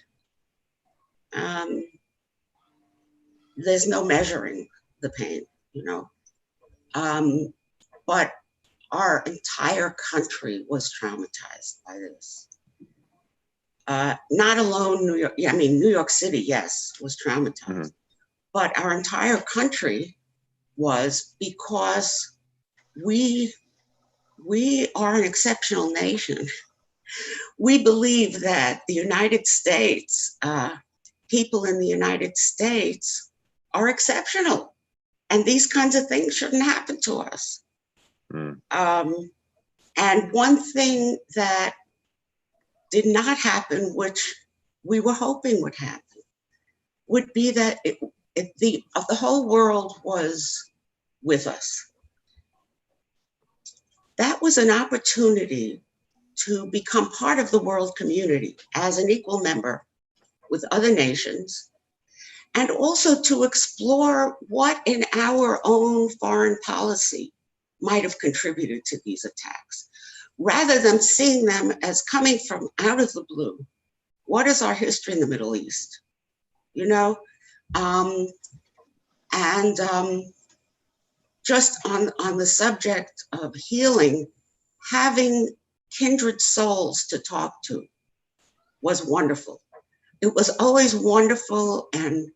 there's no measuring the pain, you know. But our entire country was traumatized by this. Not alone New York, I mean, New York City, yes, was traumatized. But our entire country was, because we are an exceptional nation. We believe that the United States, people in the United States are exceptional. And these kinds of things shouldn't happen to us. Mm. And one thing that did not happen, which we were hoping would happen, would be that the whole world was with us. That was an opportunity to become part of the world community as an equal member with other nations, and also to explore what in our own foreign policy might have contributed to these attacks, rather than seeing them as coming from out of the blue. What is our history in the Middle East? You know, just on the subject of healing, having kindred souls to talk to was wonderful. It was always wonderful and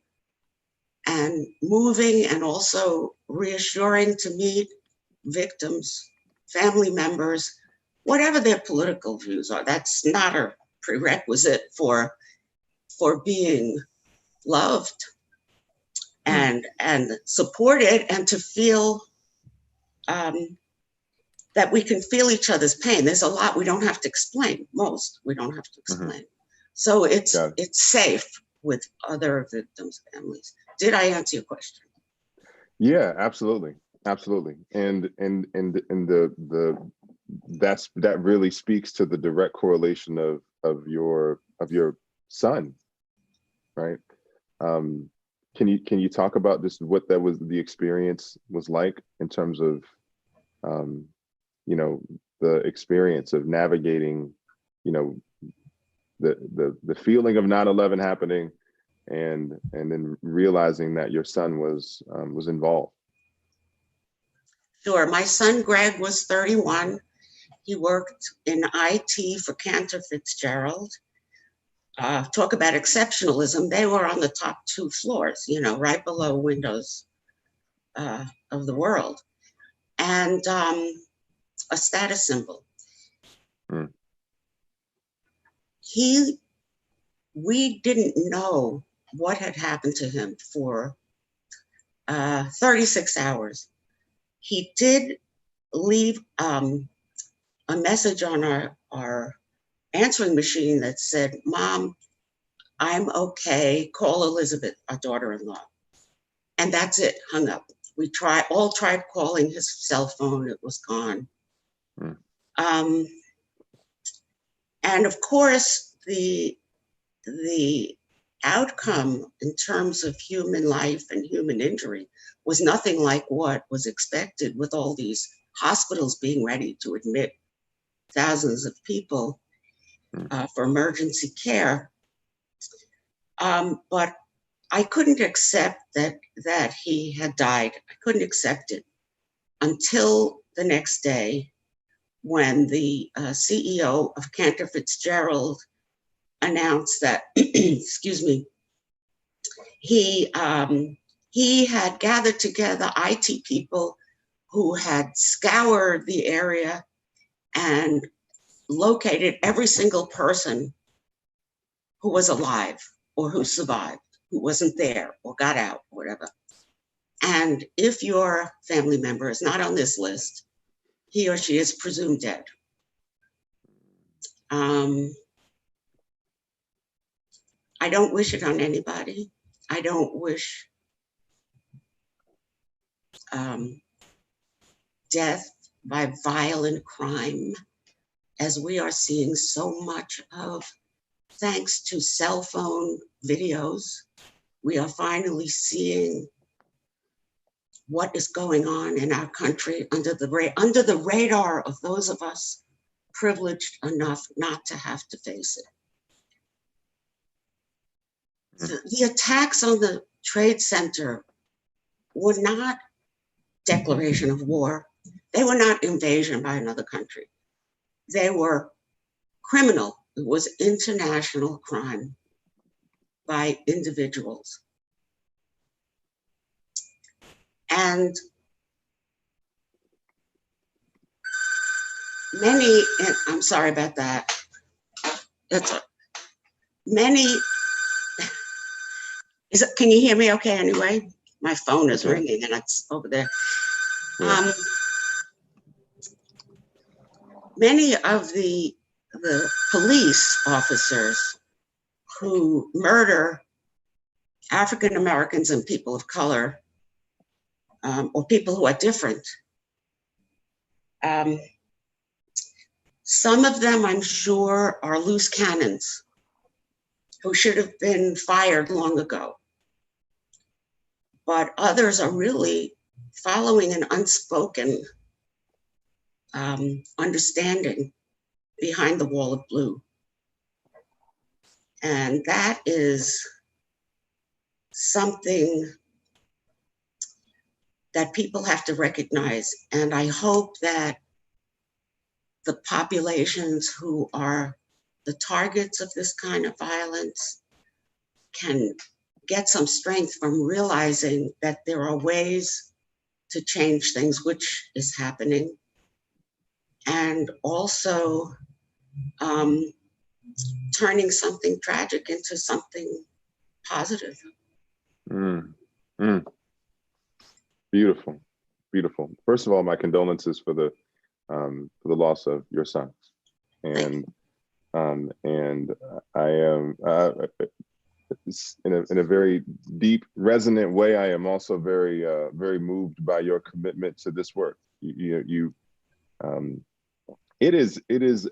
moving, and also reassuring to meet victims, family members, whatever their political views are. That's not a prerequisite for being loved and supported, and to feel that we can feel each other's pain. There's a lot we don't have to explain. Most we don't have to explain. So it's safe with other victims' families. Did I answer your question? Yeah, absolutely, absolutely. And that really speaks to the direct correlation of your son, right? Can you talk about just what the experience was like in terms of you know, the experience of navigating, you know, the feeling of 9/11 happening, and then realizing that your son was involved? Sure. My son Greg was 31. He worked in IT for Cantor Fitzgerald. Talk about exceptionalism. They were on the top 2 floors, you know, right below windows of the world, and a status symbol. Mm. We didn't know what had happened to him for 36 hours. He did leave a message on our answering machine that said, "Mom, I'm okay. Call Elizabeth, our daughter-in-law." And that's it, hung up. We all tried calling his cell phone, it was gone. Mm. And of course, the outcome in terms of human life and human injury was nothing like what was expected, with all these hospitals being ready to admit thousands of people for emergency care. But I couldn't accept that he had died. I couldn't accept it until the next day, when the CEO of Cantor Fitzgerald announced that, excuse me, he had gathered together IT people who had scoured the area and located every single person who was alive or who survived, who wasn't there or got out, whatever. And if your family member is not on this list, he or she is presumed dead. I don't wish it on anybody. I don't wish death by violent crime, as we are seeing so much of, thanks to cell phone videos. We are finally seeing what is going on in our country under the radar of those of us privileged enough not to have to face it. The attacks on the Trade Center were not declaration of war. They were not invasion by another country. They were criminal. It was international crime by individuals. And many, and I'm sorry about that. Can you hear me okay anyway? My phone is ringing and it's over there. Yeah. Many of the police officers who murder African Americans and people of color, or people who are different, some of them, I'm sure, are loose cannons who should have been fired long ago. But others are really following an unspoken understanding behind the wall of blue. And that is something that people have to recognize. And I hope that the populations who are the targets of this kind of violence can get some strength from realizing that there are ways to change things, which is happening. And also turning something tragic into something positive. Beautiful, beautiful. First of all, my condolences for the loss of your son, and I am in a very deep, resonant way. I am also very very moved by your commitment to this work. It is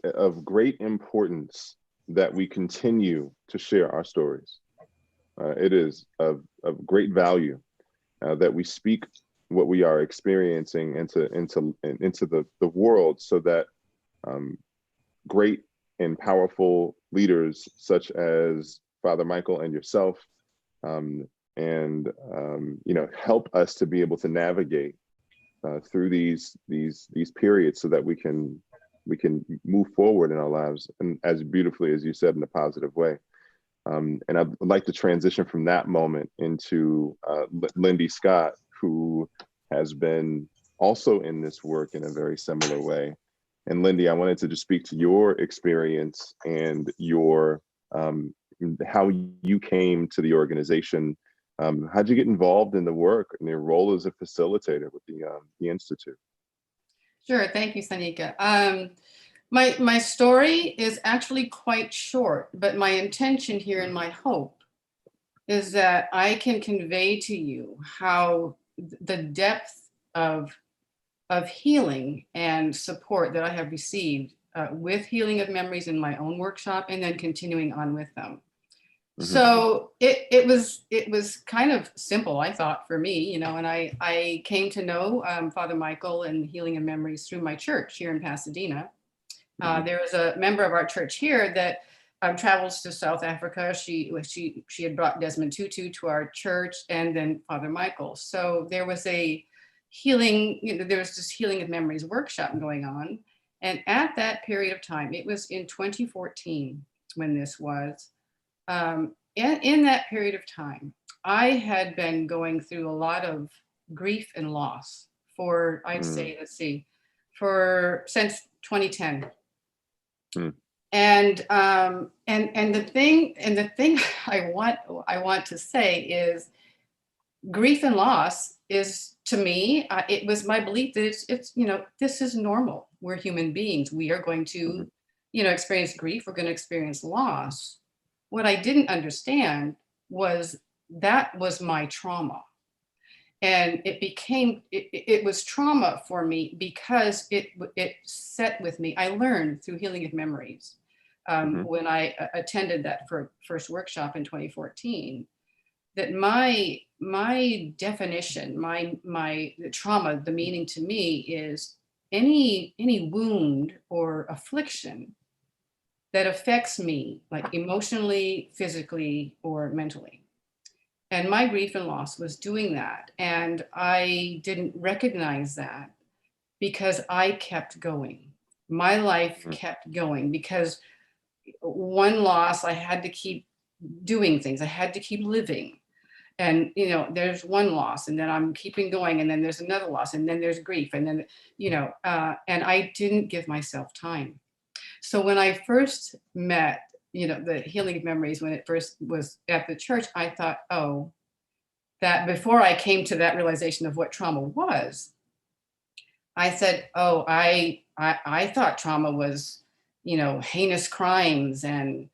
of great importance that we continue to share our stories. It is of great value that we speak what we are experiencing into the world, so that great and powerful leaders such as Father Michael and yourself, help us to be able to navigate through these periods, so that we can move forward in our lives, and as beautifully as you said, in a positive way. And I'd like to transition from that moment into Lindy Scott, who has been also in this work in a very similar way. And Lindy, I wanted to just speak to your experience and your how you came to the organization. How'd you get involved in the work and your role as a facilitator with the Institute? Sure, thank you, Sanika. My story is actually quite short, but my intention here and my hope is that I can convey to you how the depth of healing and support that I have received with Healing of Memories in my own workshop, and then continuing on with them. So it was kind of simple, I thought, for me, and I came to know Father Michael and Healing of Memories through my church here in Pasadena. There was a member of our church here that travels to South Africa. She had brought Desmond Tutu to our church, and then Father Michael. So there was a healing, there was this Healing of Memories workshop going on. And at that period of time, it was in 2014 when this was, in that period of time, I had been going through a lot of grief and loss for, I'd say, since 2010. And the thing I want to say is, grief and loss is, to me, it was my belief that it's this is normal. We're human beings. We are going to experience grief. We're going to experience loss. What I didn't understand was that was my trauma. And it was trauma for me because it set with me. I learned through Healing of Memories when I attended that first workshop in 2014, that my definition, the trauma, the meaning to me is any wound or affliction that affects me, like emotionally, physically, or mentally. And my grief and loss was doing that. And I didn't recognize that because I kept going. My life kept going because one loss, I had to keep doing things. I had to keep living. And, there's one loss, and then I'm keeping going, and then there's another loss, and then there's grief. And then, and I didn't give myself time. So when I first met, the Healing of Memories, when it first was at the church, I thought, oh, that before I came to that realization of what trauma was, I said, oh, I thought trauma was, heinous crimes and,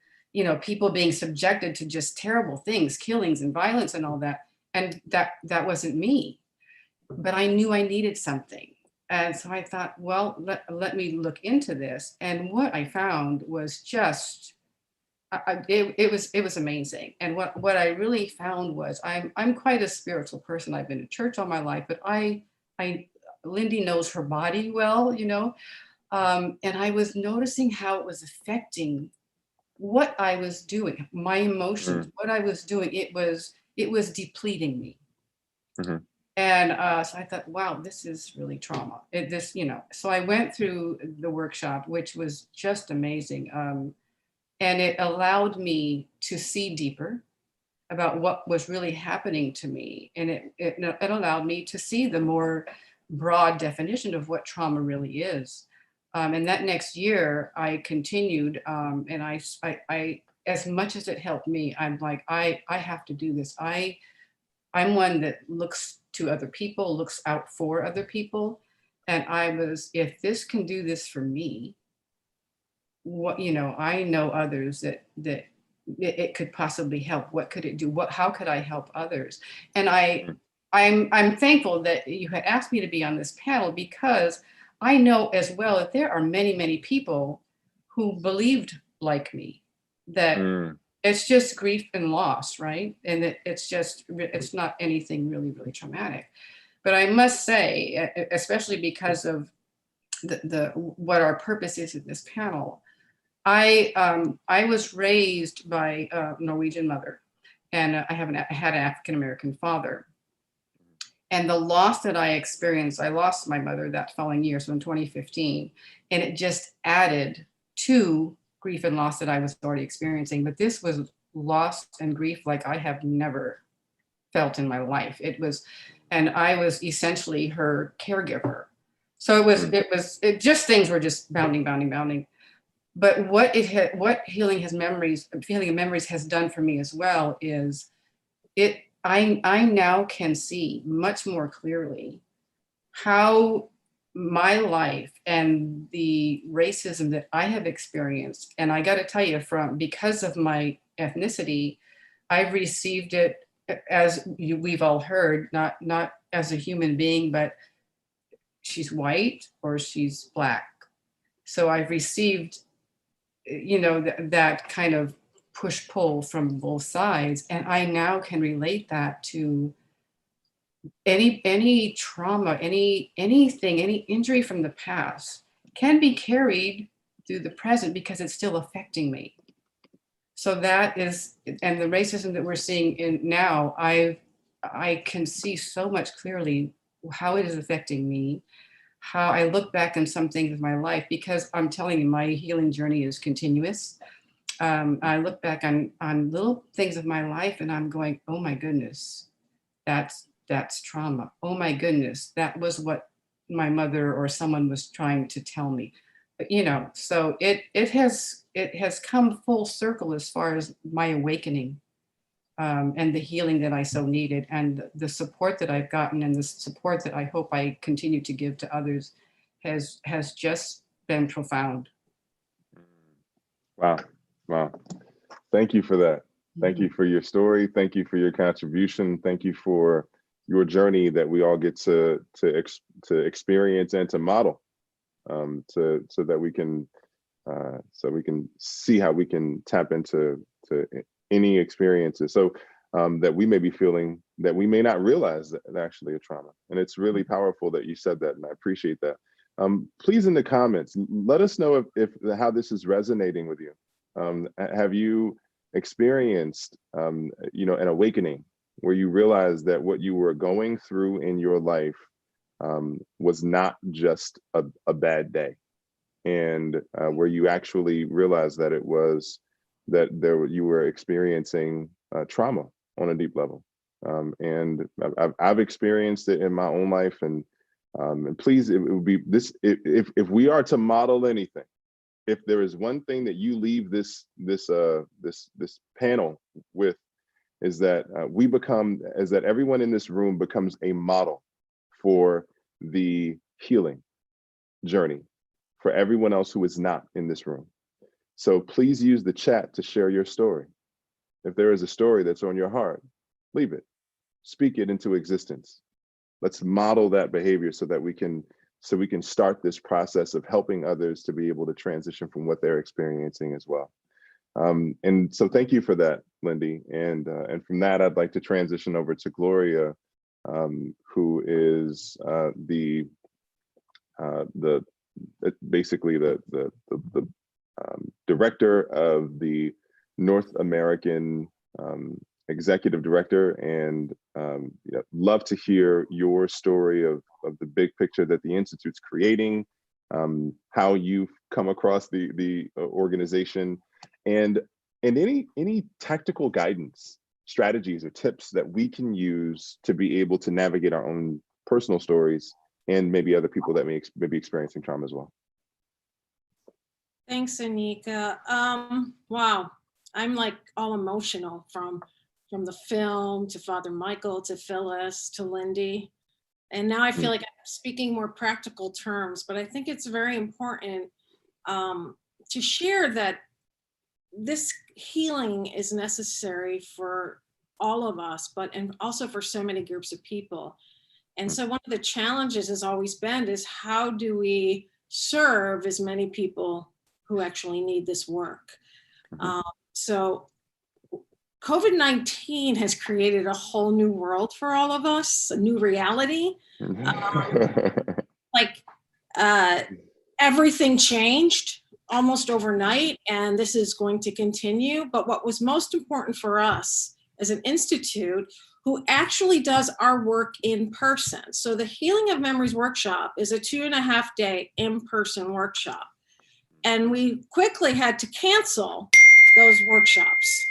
people being subjected to just terrible things, killings and violence and all that. And that wasn't me, but I knew I needed something. And so I thought, well, let me look into this. And what I found was just, it was amazing. And what I really found was I'm quite a spiritual person. I've been to church all my life, but Lindy knows her body well, and I was noticing how it was affecting what I was doing, my emotions, what I was doing. It was depleting me. Mm-hmm. And so I thought, wow, this is really trauma. So I went through the workshop, which was just amazing. And it allowed me to see deeper about what was really happening to me. And it allowed me to see the more broad definition of what trauma really is. And that next year I continued, and I, as much as it helped me, I'm like, I have to do this. I'm one that looks to other people, looks out for other people. And if this can do this for me, I know others that it could possibly help. What could it do? How could I help others? And I'm thankful that you had asked me to be on this panel, because I know as well that there are many, many people who believed like me, that it's just grief and loss, right? And that it's not anything really, really traumatic. But I must say, especially because of what our purpose is in this panel, I was raised by a Norwegian mother, and I had an African-American father. And the loss that I experienced, I lost my mother that following year, so in 2015, and it just added to grief and loss that I was already experiencing. But this was loss and grief like I have never felt in my life. And I was essentially her caregiver. So things were just bounding. But what healing of memories has done for me as well is I now can see much more clearly how my life and the racism that I have experienced, and I got to tell you, because of my ethnicity, I've received it, as we've all heard, not as a human being, but she's white or she's Black. So I've received, that kind of push-pull from both sides. And I now can relate that to any trauma, anything, any injury from the past can be carried through the present because it's still affecting me. So that is, and the racism that we're seeing now, I can see so much clearly how it is affecting me, how I look back on some things of my life, because I'm telling you, my healing journey is continuous. I look back on little things of my life and I'm going, oh my goodness, that's trauma. Oh my goodness, that was what my mother or someone was trying to tell me. But, so it has come full circle as far as my awakening, and the healing that I so needed, and the support that I've gotten, and the support that I hope I continue to give to others has just been profound. Wow. Thank you for that. Thank you for your story. Thank you for your contribution. Thank you for your journey that we all get to experience and to model, so that we can see how we can tap into any experiences, so that we may be feeling that we may not realize that actually a trauma. And it's really powerful that you said that, and I appreciate that. Please, in the comments, let us know if how this is resonating with you. Have you experienced an awakening where you realized that what you were going through in your life was not just a bad day, and where you actually realized that it was you were experiencing trauma on a deep level? And I've experienced it in my own life, and please, it would be this, if we are to model anything, if there is one thing that you leave this panel with, is that everyone in this room becomes a model for the healing journey for everyone else who is not in this room. So please use the chat to share your story. If there is a story that's on your heart, leave it, speak it into existence. Let's model that behavior so that we can start this process of helping others to be able to transition from what they're experiencing as well. And so thank you for that, Lindy. And from that, I'd like to transition over to Gloria, who is basically the director of the North American executive director, and love to hear your story of the big picture that the Institute's creating, how you've come across the organization, and any tactical guidance, strategies, or tips that we can use to be able to navigate our own personal stories and maybe other people that may be experiencing trauma as well. Thanks, Anika. Wow, I'm like all emotional from the film to Father Michael to Phyllis to Lindy. And now I feel like I'm speaking more practical terms, but I think it's very important to share that this healing is necessary for all of us, and also for so many groups of people. And so one of the challenges has always been is how do we serve as many people who actually need this work? So COVID-19 has created a whole new world for all of us, a new reality. Everything changed almost overnight, and this is going to continue. But what was most important for us as an institute who actually does our work in person. So the Healing of Memories workshop is a 2.5-day in-person workshop. And we quickly had to cancel those workshops.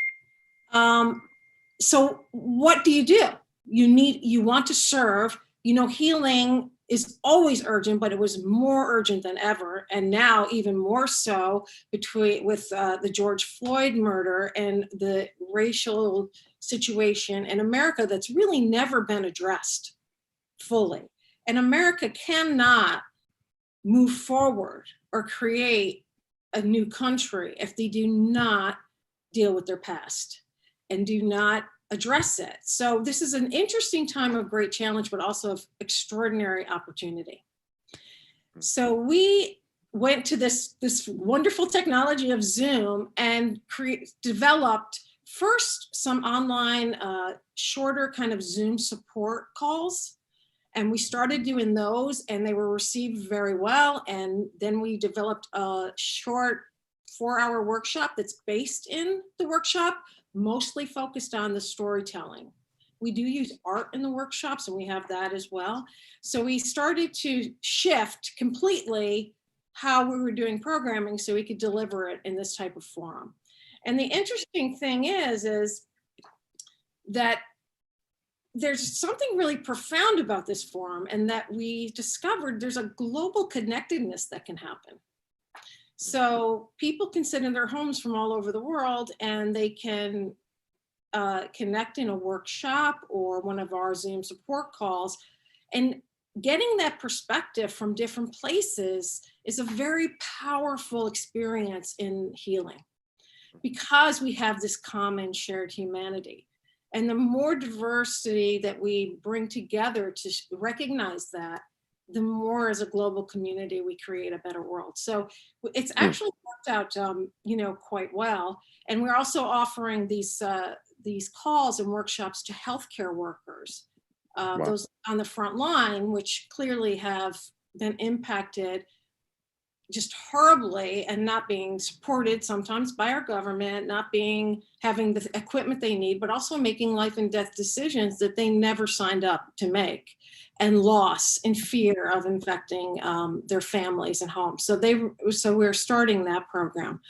So what do? You want to serve. Healing is always urgent, but it was more urgent than ever. And now even more so with the George Floyd murder and the racial situation in America that's really never been addressed fully. And America cannot move forward or create a new country if they do not deal with their past and do not address it. So this is an interesting time of great challenge, but also of extraordinary opportunity. So we went to this wonderful technology of Zoom and developed first some online shorter kind of Zoom support calls. And we started doing those and they were received very well. And then we developed a short 4-hour workshop that's based in the workshop, mostly focused on the storytelling. We do use art in the workshops and we have that as well. So we started to shift completely how we were doing programming so we could deliver it in this type of forum. And the interesting thing is that there's something really profound about this forum, and that we discovered there's a global connectedness that can happen. So people can sit in their homes from all over the world and they can connect in a workshop or one of our Zoom support calls, and getting that perspective from different places is a very powerful experience in healing because we have this common shared humanity. And the more diversity that we bring together to recognize that, the more as a global community we create a better world. So it's actually worked out, quite well. And we're also offering these calls and workshops to healthcare workers, those on the front line, which clearly have been impacted just horribly and not being supported sometimes by our government, not having the equipment they need, but also making life and death decisions that they never signed up to make, and loss and fear of infecting their families and homes. So we're starting that program.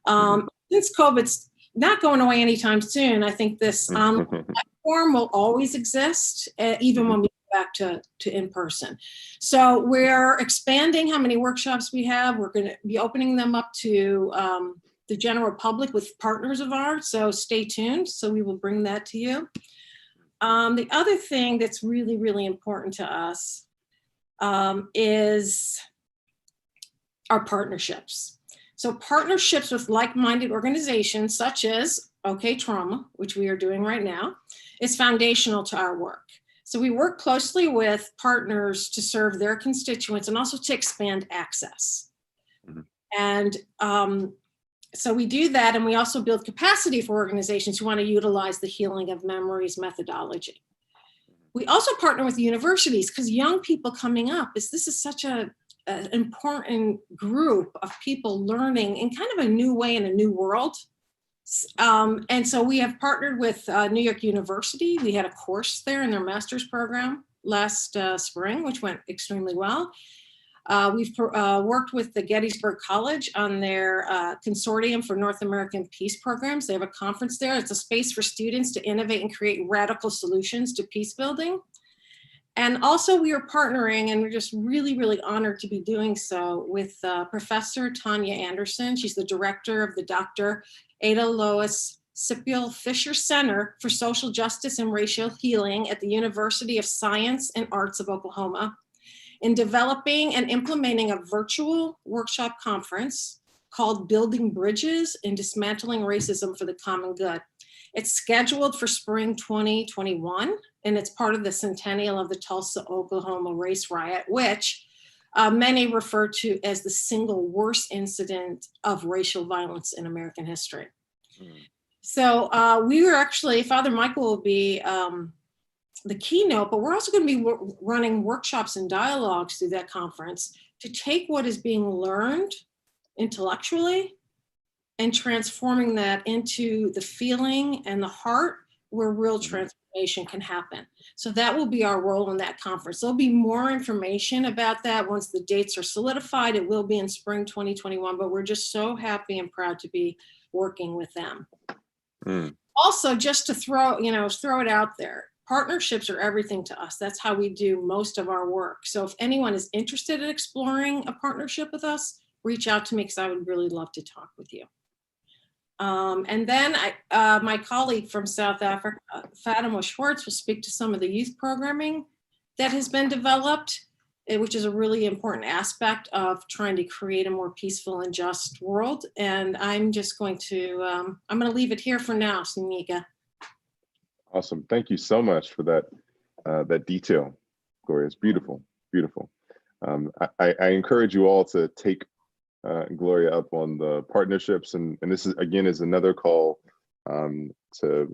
Since COVID's not going away anytime soon, I think this online platform will always exist, even when we back to in-person. So we're expanding how many workshops we have. We're going to be opening them up to the general public with partners of ours, so stay tuned. So we will bring that to you. The other thing that's really, really important to us is our partnerships. So partnerships with like-minded organizations such as OK Trauma, which we are doing right now, is foundational to our work. So we work closely with partners to serve their constituents and also to expand access. Mm-hmm. And so we do that, and we also build capacity for organizations who want to utilize the healing of memories methodology. We also partner with universities because young people coming up, this is such an important group of people learning in kind of a new way in a new world. And so we have partnered with New York University. We had a course there in their master's program last spring, which went extremely well. We've worked with the Gettysburg College on their Consortium for North American Peace Programs. They have a conference there. It's a space for students to innovate and create radical solutions to peace building. And also we are partnering, and we're just really, really honored to be doing so, with Professor Tanya Anderson. She's the director of the Dr. Ada Lois Sipiel Fisher Center for Social Justice and Racial Healing at the University of Science and Arts of Oklahoma, in developing and implementing a virtual workshop conference called Building Bridges and Dismantling Racism for the Common Good. It's scheduled for spring 2021, and it's part of the centennial of the Tulsa, Oklahoma race riot, which many refer to as the single worst incident of racial violence in American history. So we were actually, Father Michael will be the keynote, but we're also going to be running workshops and dialogues through that conference to take what is being learned intellectually and transforming that into the feeling and the heart where real transformation can happen. So that will be our role in that conference. There'll be more information about that once the dates are solidified. It will be in spring 2021, but we're just so happy and proud to be working with them. Also, just to throw it out there, partnerships are everything to us. That's how we do most of our work. So if anyone is interested in exploring a partnership with us, reach out to me because I would really love to talk with you. And then my colleague from South Africa, Fatima Schwartz, will speak to some of the youth programming that has been developed, which is a really important aspect of trying to create a more peaceful and just world. And I'm just going to, I'm going to leave it here for now, Sunika. Awesome. Thank you so much for that, that detail, Gloria. It's beautiful, beautiful. I encourage you all to take Gloria up on the partnerships, and this is again is another call for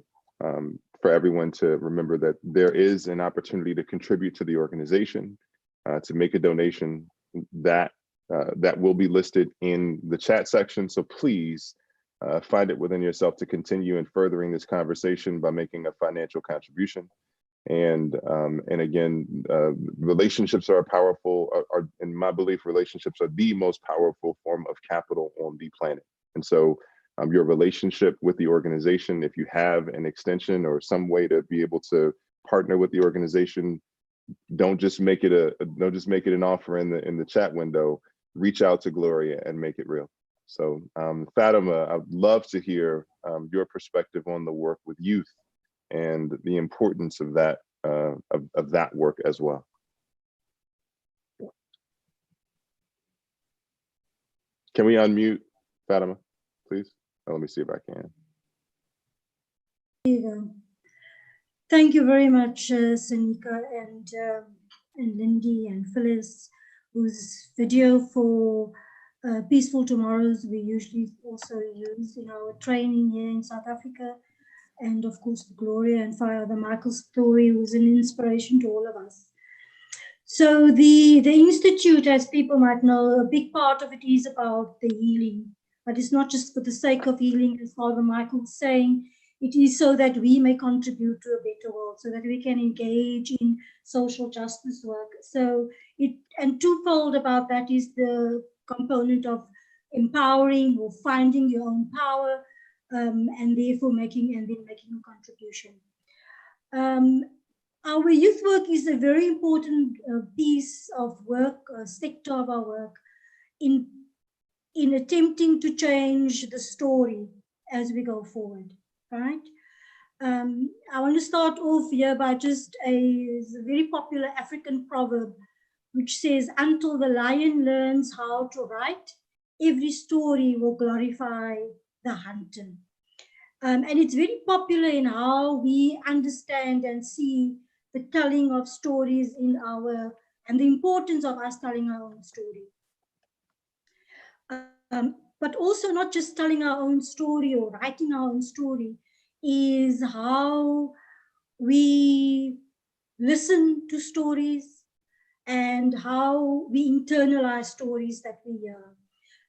everyone to remember that there is an opportunity to contribute to the organization, to make a donation that will be listed in the chat section. So please find it within yourself to continue in furthering this conversation by making a financial contribution. And again, relationships are powerful, in my belief, relationships are the most powerful form of capital on the planet. And so your relationship with the organization, if you have an extension or some way to be able to partner with the organization, don't just make it an offer in the chat window. Reach out to Gloria and make it real. So Fatima, I'd love to hear your perspective on the work with youth and the importance of that work as well. Can we unmute Fatima, please? Oh, let me see if I can. There you go. Thank you very much, Sunika and Lindy and Phyllis, whose video for Peaceful Tomorrows we usually also use in our training here in South Africa. And of course, Gloria and Father Michael's story was an inspiration to all of us. So the Institute, as people might know, a big part of it is about the healing, but it's not just for the sake of healing, as Father Michael was saying. It is so that we may contribute to a better world, so that we can engage in social justice work. So and twofold about that is the component of empowering or finding your own power, and therefore making a contribution. Our youth work is a very important piece of work, sector of our work, in in attempting to change the story as we go forward, right? I want to start off here by just a very popular African proverb, which says, until the lion learns how to write, every story will glorify the hunter. And it's very popular in how we understand and see the telling of stories in our, and the importance of us telling our own story. But also not just telling our own story or writing our own story, is how we listen to stories and how we internalize stories that we hear.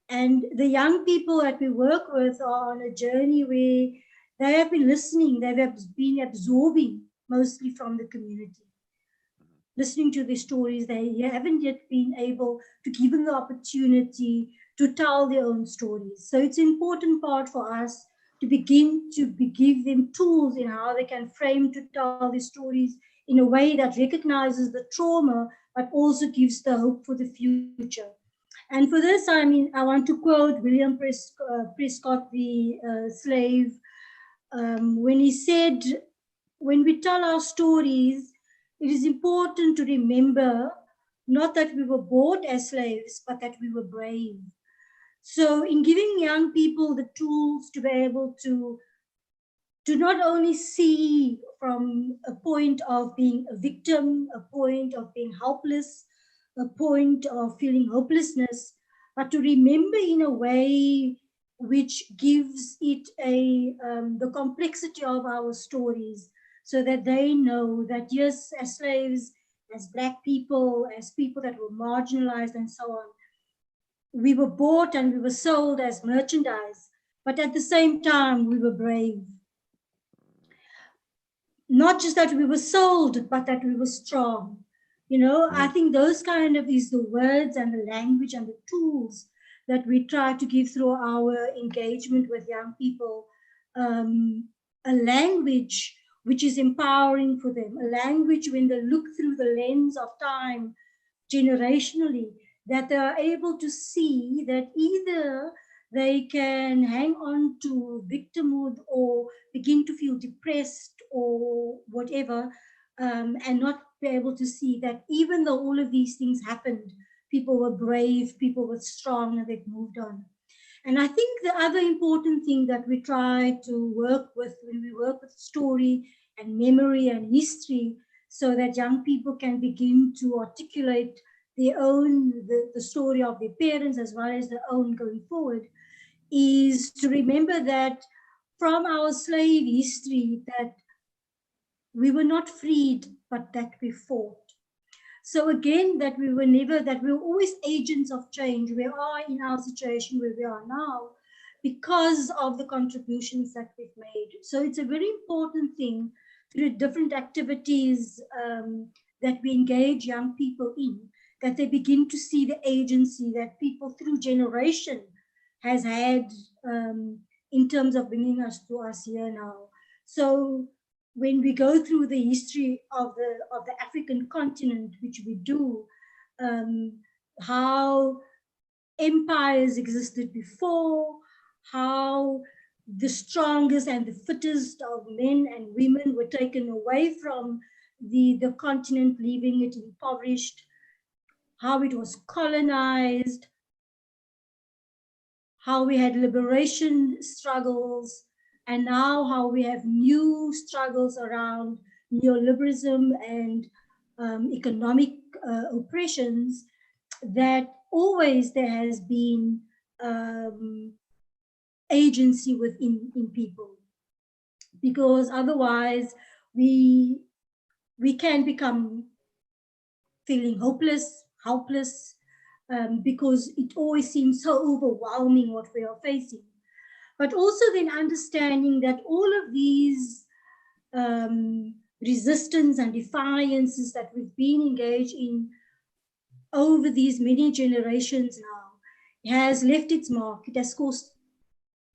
And the young people that we work with are on a journey where they have been listening, they have been absorbing mostly from the community. Listening to the stories, they haven't yet been able to give them the opportunity to tell their own stories. So it's an important part for us to begin to give them tools in how they can frame to tell their stories in a way that recognizes the trauma, but also gives the hope for the future. And for this, I want to quote William Prescott, the slave, when he said, when we tell our stories, it is important to remember not that we were bought as slaves, but that we were brave. So in giving young people the tools to be able to not only see from a point of being a victim, a point of being helpless, a point of feeling hopelessness, but to remember in a way which gives it the complexity of our stories, so that they know that yes, as slaves, as Black people, as people that were marginalized and so on, we were bought and we were sold as merchandise, but at the same time, we were brave. Not just that we were sold, but that we were strong. You know, I think those kind of is the words and the language and the tools that we try to give through our engagement with young people. A language which is empowering for them, a language when they look through the lens of time generationally, that they are able to see that either they can hang on to victimhood or begin to feel depressed or whatever, and not be able to see that even though all of these things happened, people were brave, people were strong, and they've moved on. And I think the other important thing that we try to work with when we work with story and memory and history, so that young people can begin to articulate their own, the story of their parents as well as their own going forward, is to remember that from our slave history, that we were not freed, but that we fought. So again, that we were always agents of change. We are in our situation where we are now because of the contributions that we've made. So it's a very important thing through different activities that we engage young people in, that they begin to see the agency that people through generation has had in terms of bringing us to us here now. So when we go through the history of the African continent, which we do, how empires existed before, how the strongest and the fittest of men and women were taken away from the continent, leaving it impoverished, how it was colonized, how we had liberation struggles, and now how we have new struggles around neoliberalism and economic oppressions, that always there has been agency within people. Because otherwise we can become feeling hopeless, helpless, because it always seems so overwhelming what we are facing. But also then understanding that all of these resistance and defiances that we've been engaged in over these many generations now has left its mark. It has caused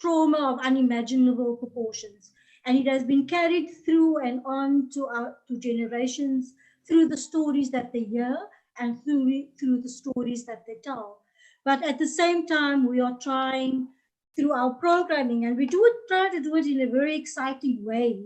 trauma of unimaginable proportions, and it has been carried through and on to generations through the stories that they hear and through the stories that they tell. But at the same time, we are trying through our programming, and we try to do it in a very exciting way.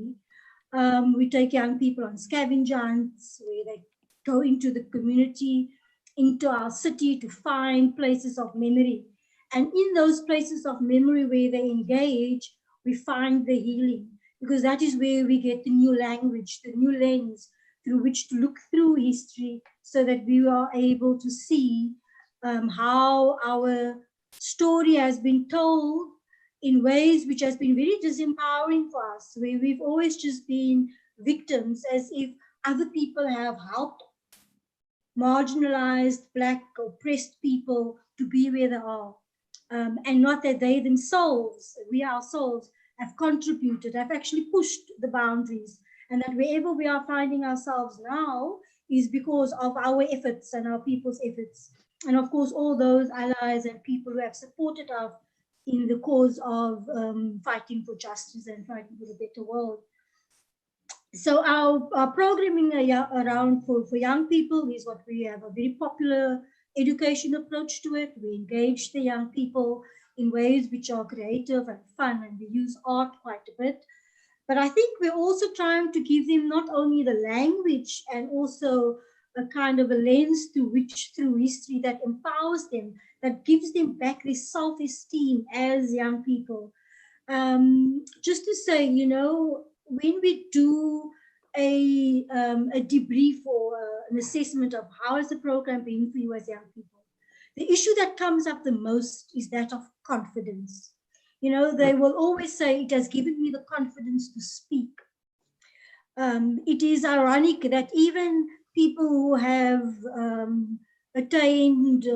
We take young people on scavenger hunts where they go into the community, into our city to find places of memory. And in those places of memory where they engage, we find the healing, because that is where we get the new language, the new lens through which to look through history, so that we are able to see how our story has been told in ways which has been very disempowering for us, where we've always just been victims, as if other people have helped marginalized, Black, oppressed people to be where they are. And not that they themselves, we ourselves, have contributed, have actually pushed the boundaries. And that wherever we are finding ourselves now is because of our efforts and our people's efforts. And of course, all those allies and people who have supported us in the cause of fighting for justice and fighting for a better world. So our programming around for young people is what we have, a very popular education approach to it. We engage the young people in ways which are creative and fun, and we use art quite a bit. But I think we're also trying to give them not only the language and also a kind of a lens through history that empowers them, that gives them back this self-esteem as young people. Just to say, you know, when we do a debrief or an assessment of how has the program been for you as young people, the issue that comes up the most is that of confidence. You know, they will always say, it has given me the confidence to speak. It is ironic that even people who have attained,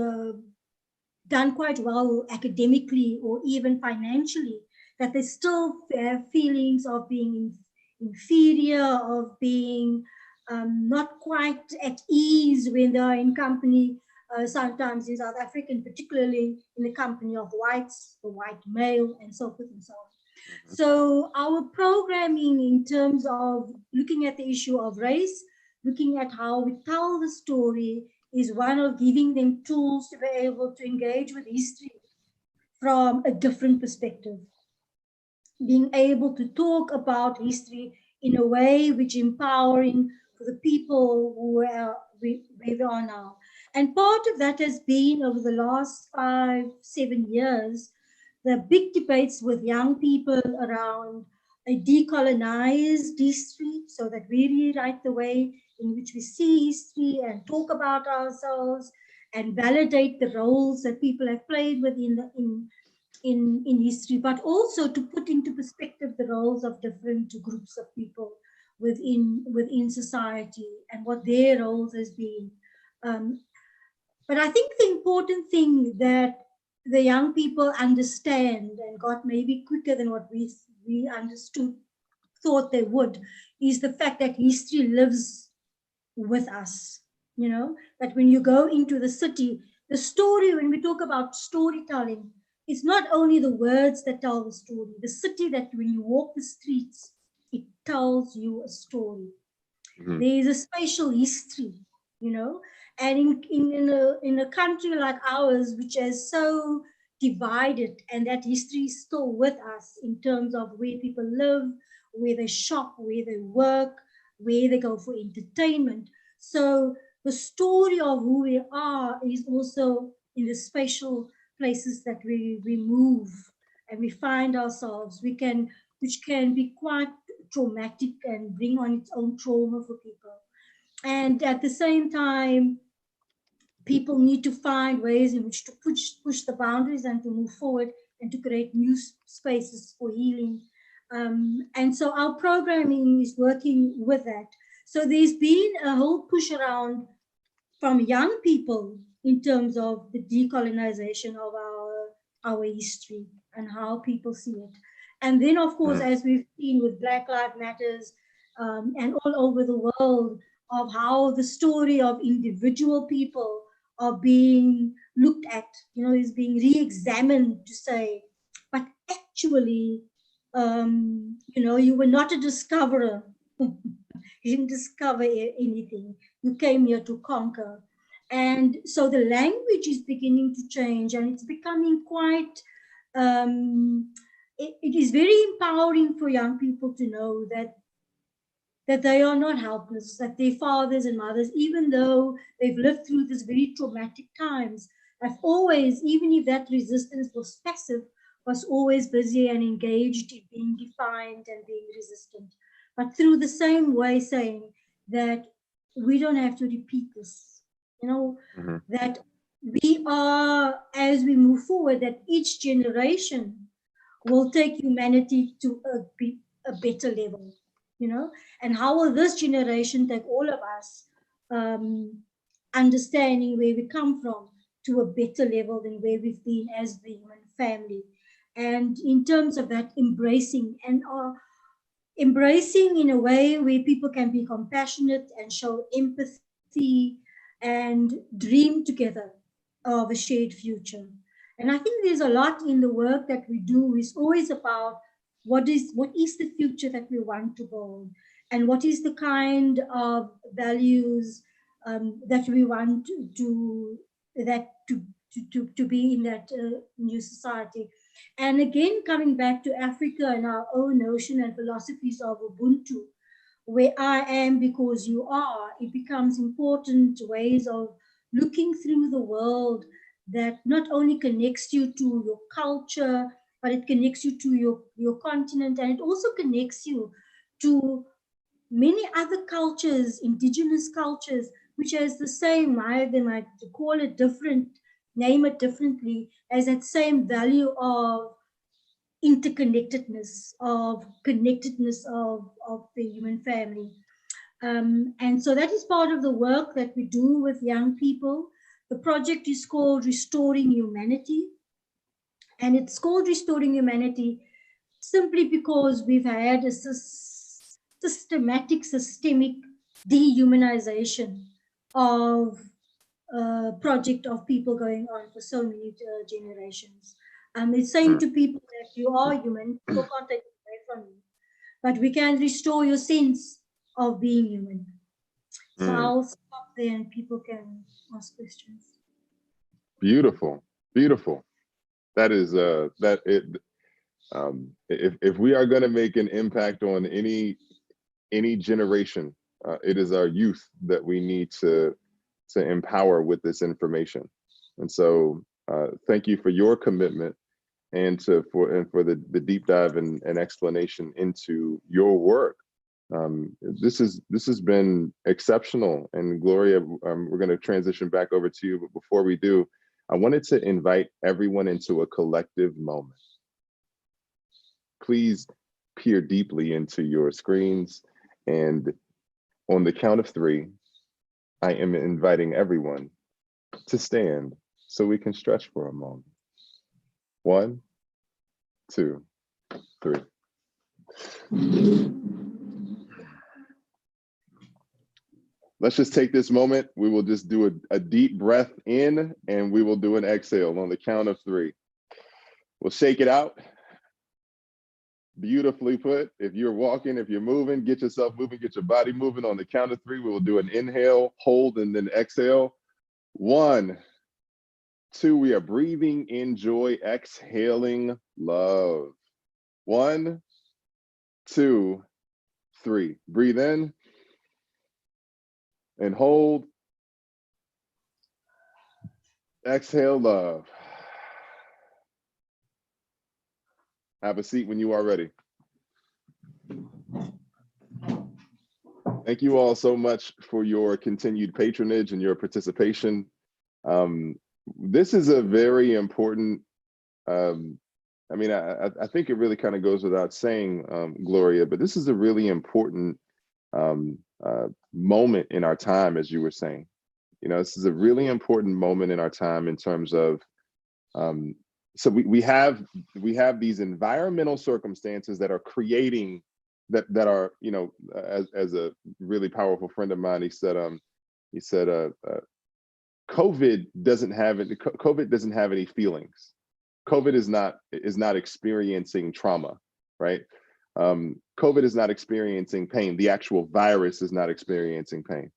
done quite well academically or even financially, that they still have feelings of being inferior, of being not quite at ease when they are in company, sometimes in South Africa, particularly in the company of whites, the white male, and so forth and so on. So our programming in terms of looking at the issue of race, looking at how we tell the story, is one of giving them tools to be able to engage with history from a different perspective. Being able to talk about history in a way which is empowering for the people who are where we are now. And part of that has been, over the last 5-7 years, the big debates with young people around a decolonized history, so that we rewrite the way in which we see history and talk about ourselves and validate the roles that people have played within in history, but also to put into perspective the roles of different groups of people within society and what their roles has been. But I think the important thing that the young people understand, and got maybe quicker than what we thought they would, is the fact that history lives with us. You know, that when you go into the city, the story, when we talk about storytelling, it's not only the words that tell the story. The city, that when you walk the streets, it tells you a story. Mm-hmm. There is a spatial history, you know, and in a country like ours, which is so divided, and that history is still with us in terms of where people live, where they shop, where they work, where they go for entertainment. So the story of who we are is also in the spatial places that we move and we find ourselves, which can be quite traumatic and bring on its own trauma for people. And at the same time, people need to find ways in which to push the boundaries and to move forward and to create new spaces for healing. And so our programming is working with that. So there's been a whole push around from young people in terms of the decolonization of our history and how people see it. And then, of course, as we've seen with Black Lives Matters and all over the world, of how the story of individual people are being looked at, you know, is being re-examined to say, but actually, you know, you were not a discoverer. You didn't discover anything. You came here to conquer. And so the language is beginning to change, and it's becoming quite, it is very empowering for young people to know that they are not helpless, that their fathers and mothers, even though they've lived through this very traumatic times, have always, even if that resistance was passive, was always busy and engaged in being defined and being resistant. But through the same way, saying that we don't have to repeat this, you know, that we are, as we move forward, that each generation will take humanity to a better level, you know, and how will this generation take all of us understanding where we come from to a better level than where we've been as the human family. And in terms of that, embracing in a way where people can be compassionate and show empathy and dream together of a shared future. And I think there's a lot in the work that we do is always about what is the future that we want to build, and what is the kind of values that we want to be in that new society. And again, coming back to Africa and our own notion and philosophies of Ubuntu, where I am because you are, it becomes important ways of looking through the world that not only connects you to your culture, but it connects you to your continent, and it also connects you to many other cultures, indigenous cultures, which has the same, they might call it different, name it differently, as that same value of interconnectedness, of connectedness of the human family. And so that is part of the work that we do with young people. The project is called Restoring Humanity. And it's called Restoring Humanity simply because we've had a systemic dehumanization of project of people going on for so many generations. It's saying to people that you are human, people can't take it away from you, but we can restore your sense of being human. So I'll stop there and people can ask questions. Beautiful, beautiful. That is if we are going to make an impact on any generation, it is our youth that we need to empower with this information. And so thank you for your commitment and for the deep dive and explanation into your work. This has been exceptional. And Gloria, we're going to transition back over to you, but before we do, I wanted to invite everyone into a collective moment. Please peer deeply into your screens, and on the count of 3, I am inviting everyone to stand so we can stretch for a moment. 1, 2, 3. Let's just take this moment. We will just do a deep breath in, and we will do an exhale on the count of 3. We'll shake it out. Beautifully put. If you're walking, if you're moving, get yourself moving, get your body moving. On the count of 3, we will do an inhale, hold, and then exhale. 1, 2, we are breathing in joy, exhaling love. 1, 2, 3. Breathe in and hold. Exhale love. Have a seat when you are ready. Thank you all so much for your continued patronage and your participation. This is a very important, I think it really kind of goes without saying, Gloria, but this is a really important moment in our time, as you were saying. You know, this is a really important moment in our time in terms of, so we have these environmental circumstances that are creating, that are, you know, as a really powerful friend of mine, he said COVID doesn't have any feelings. COVID is not experiencing trauma, right? COVID is not experiencing pain. The actual virus is not experiencing pain.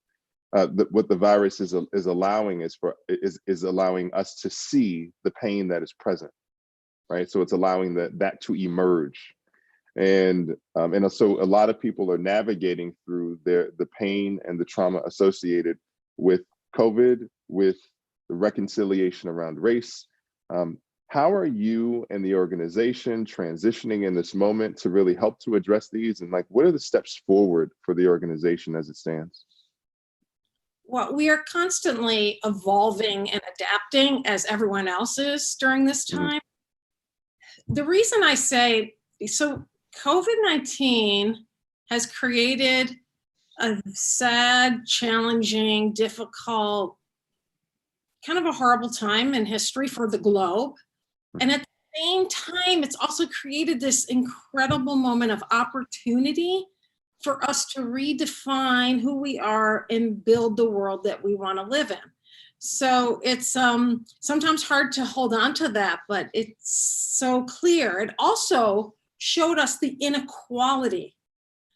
what the virus is allowing is allowing us to see the pain that is present, right? So it's allowing that to emerge. And so a lot of people are navigating through the pain and the trauma associated with COVID, with the reconciliation around race. How are you and the organization transitioning in this moment to really help to address these? And like, what are the steps forward for the organization as it stands? Well, we are constantly evolving and adapting as everyone else is during this time. The reason I say, so COVID-19 has created a sad, challenging, difficult, kind of a horrible time in history for the globe. And at the same time, it's also created this incredible moment of opportunity for us to redefine who we are and build the world that we want to live in. So it's sometimes hard to hold on to that, but it's so clear. It also showed us the inequality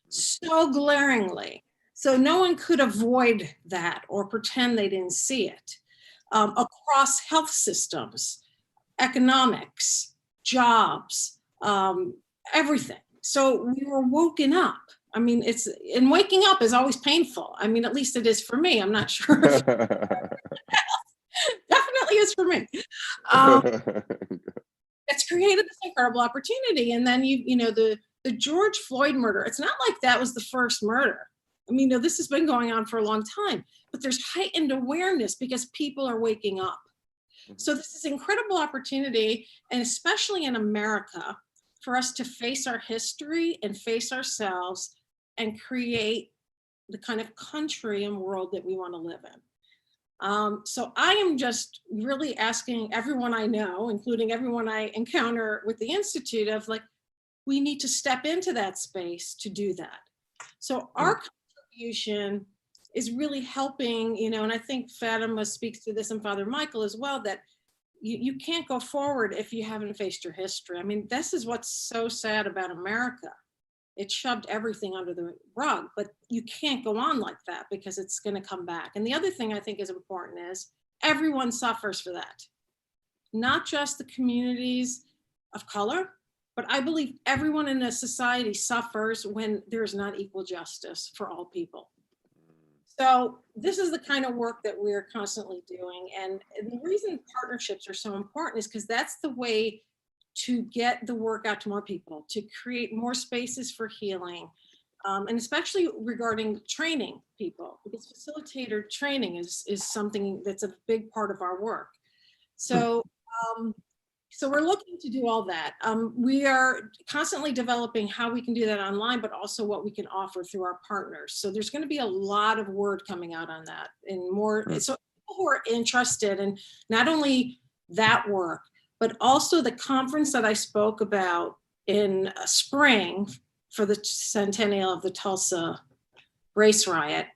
so glaringly. So no one could avoid that or pretend they didn't see it. Across health systems, economics, jobs, everything. So we were woken up. I mean, and waking up is always painful. I mean, at least it is for me. I'm not sure. Definitely is for me. It's created this incredible opportunity. And then the George Floyd murder, it's not like that was the first murder. I mean, this has been going on for a long time, but there's heightened awareness because people are waking up. So this is incredible opportunity, and especially in America, for us to face our history and face ourselves and create the kind of country and world that we want to live in. So I am just really asking everyone I know, including everyone I encounter with the Institute, of like, we need to step into that space to do that. So our contribution is really helping, and I think Fatima speaks to this, and Father Michael as well, that you can't go forward if you haven't faced your history. I mean, this is what's so sad about America. It shoved everything under the rug, but you can't go on like that because it's going to come back. And the other thing I think is important is everyone suffers for that. Not just the communities of color, but I believe everyone in a society suffers when there's not equal justice for all people. So this is the kind of work that we're constantly doing. And the reason partnerships are so important is because that's the way to get the work out to more people, to create more spaces for healing, and especially regarding training people, because facilitator training is something that's a big part of our work. So, so we're looking to do all that. We are constantly developing how we can do that online, but also what we can offer through our partners. So there's going to be a lot of word coming out on that, and more. So people who are interested in not only that work, but also the conference that I spoke about in spring for the centennial of the Tulsa race riot.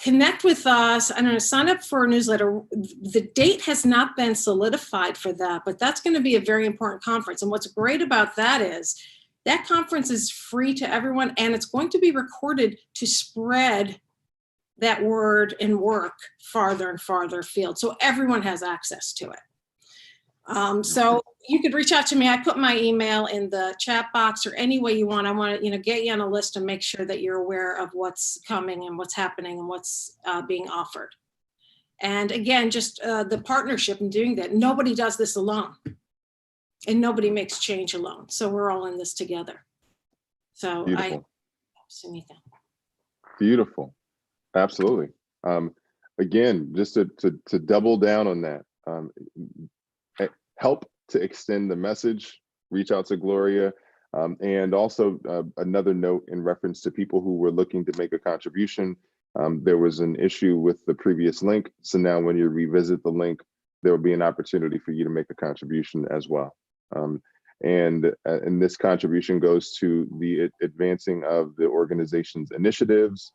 Connect with us. I'm going to sign up for a newsletter. The date has not been solidified for that, but that's going to be a very important conference. And what's great about that is that conference is free to everyone, and it's going to be recorded to spread that word and work farther and farther afield, so everyone has access to it. So you could reach out to me. I put my email in the chat box, or any way you want. I want to, get you on a list and make sure that you're aware of what's coming and what's happening and what's being offered. And again, just the partnership in doing that. Nobody does this alone, and nobody makes change alone. So we're all in this together. So beautiful. Sunita. Beautiful. Absolutely. Again, just to double down on that. Help to extend the message, reach out to Gloria. And also another note in reference to people who were looking to make a contribution. There was an issue with the previous link. So now when you revisit the link, there will be an opportunity for you to make a contribution as well. And this contribution goes to the advancing of the organization's initiatives,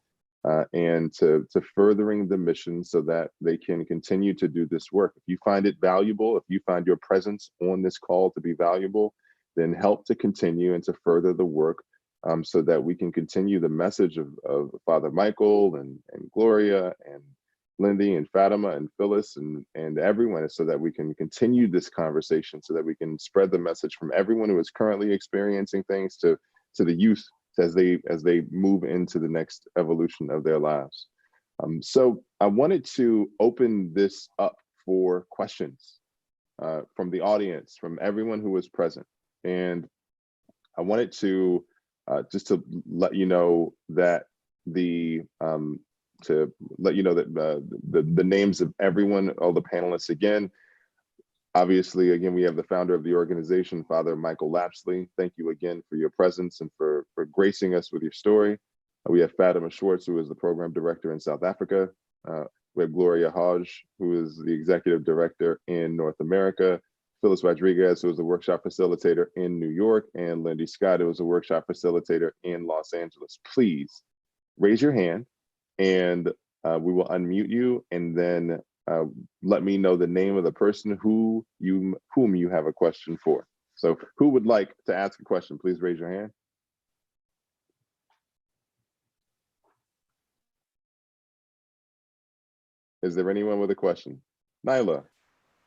and to furthering the mission so that they can continue to do this work. If you find it valuable, if you find your presence on this call to be valuable, then help to continue and to further the work so that we can continue the message of Father Michael and Gloria and Lindy and Fatima and Phyllis and everyone, so that we can continue this conversation, so that we can spread the message from everyone who is currently experiencing things to the youth as they move into the next evolution of their lives. So I wanted to open this up for questions from the audience, from everyone who was present. And I wanted to just to let you know that the names of everyone, all the panelists again. Obviously, again, we have the founder of the organization, Father Michael Lapsley. Thank you again for your presence and for gracing us with your story. We have Fatima Schwartz, who is the program director in South Africa. We have Gloria Hodge, who is the executive director in North America. Phyllis Rodriguez, who is the workshop facilitator in New York, and Lindy Scott, who is a workshop facilitator in Los Angeles. Please raise your hand and we will unmute you, and then let me know the name of the person whom you have a question for. So who would like to ask a question? Please raise your hand. Is there anyone with a question? Nyla.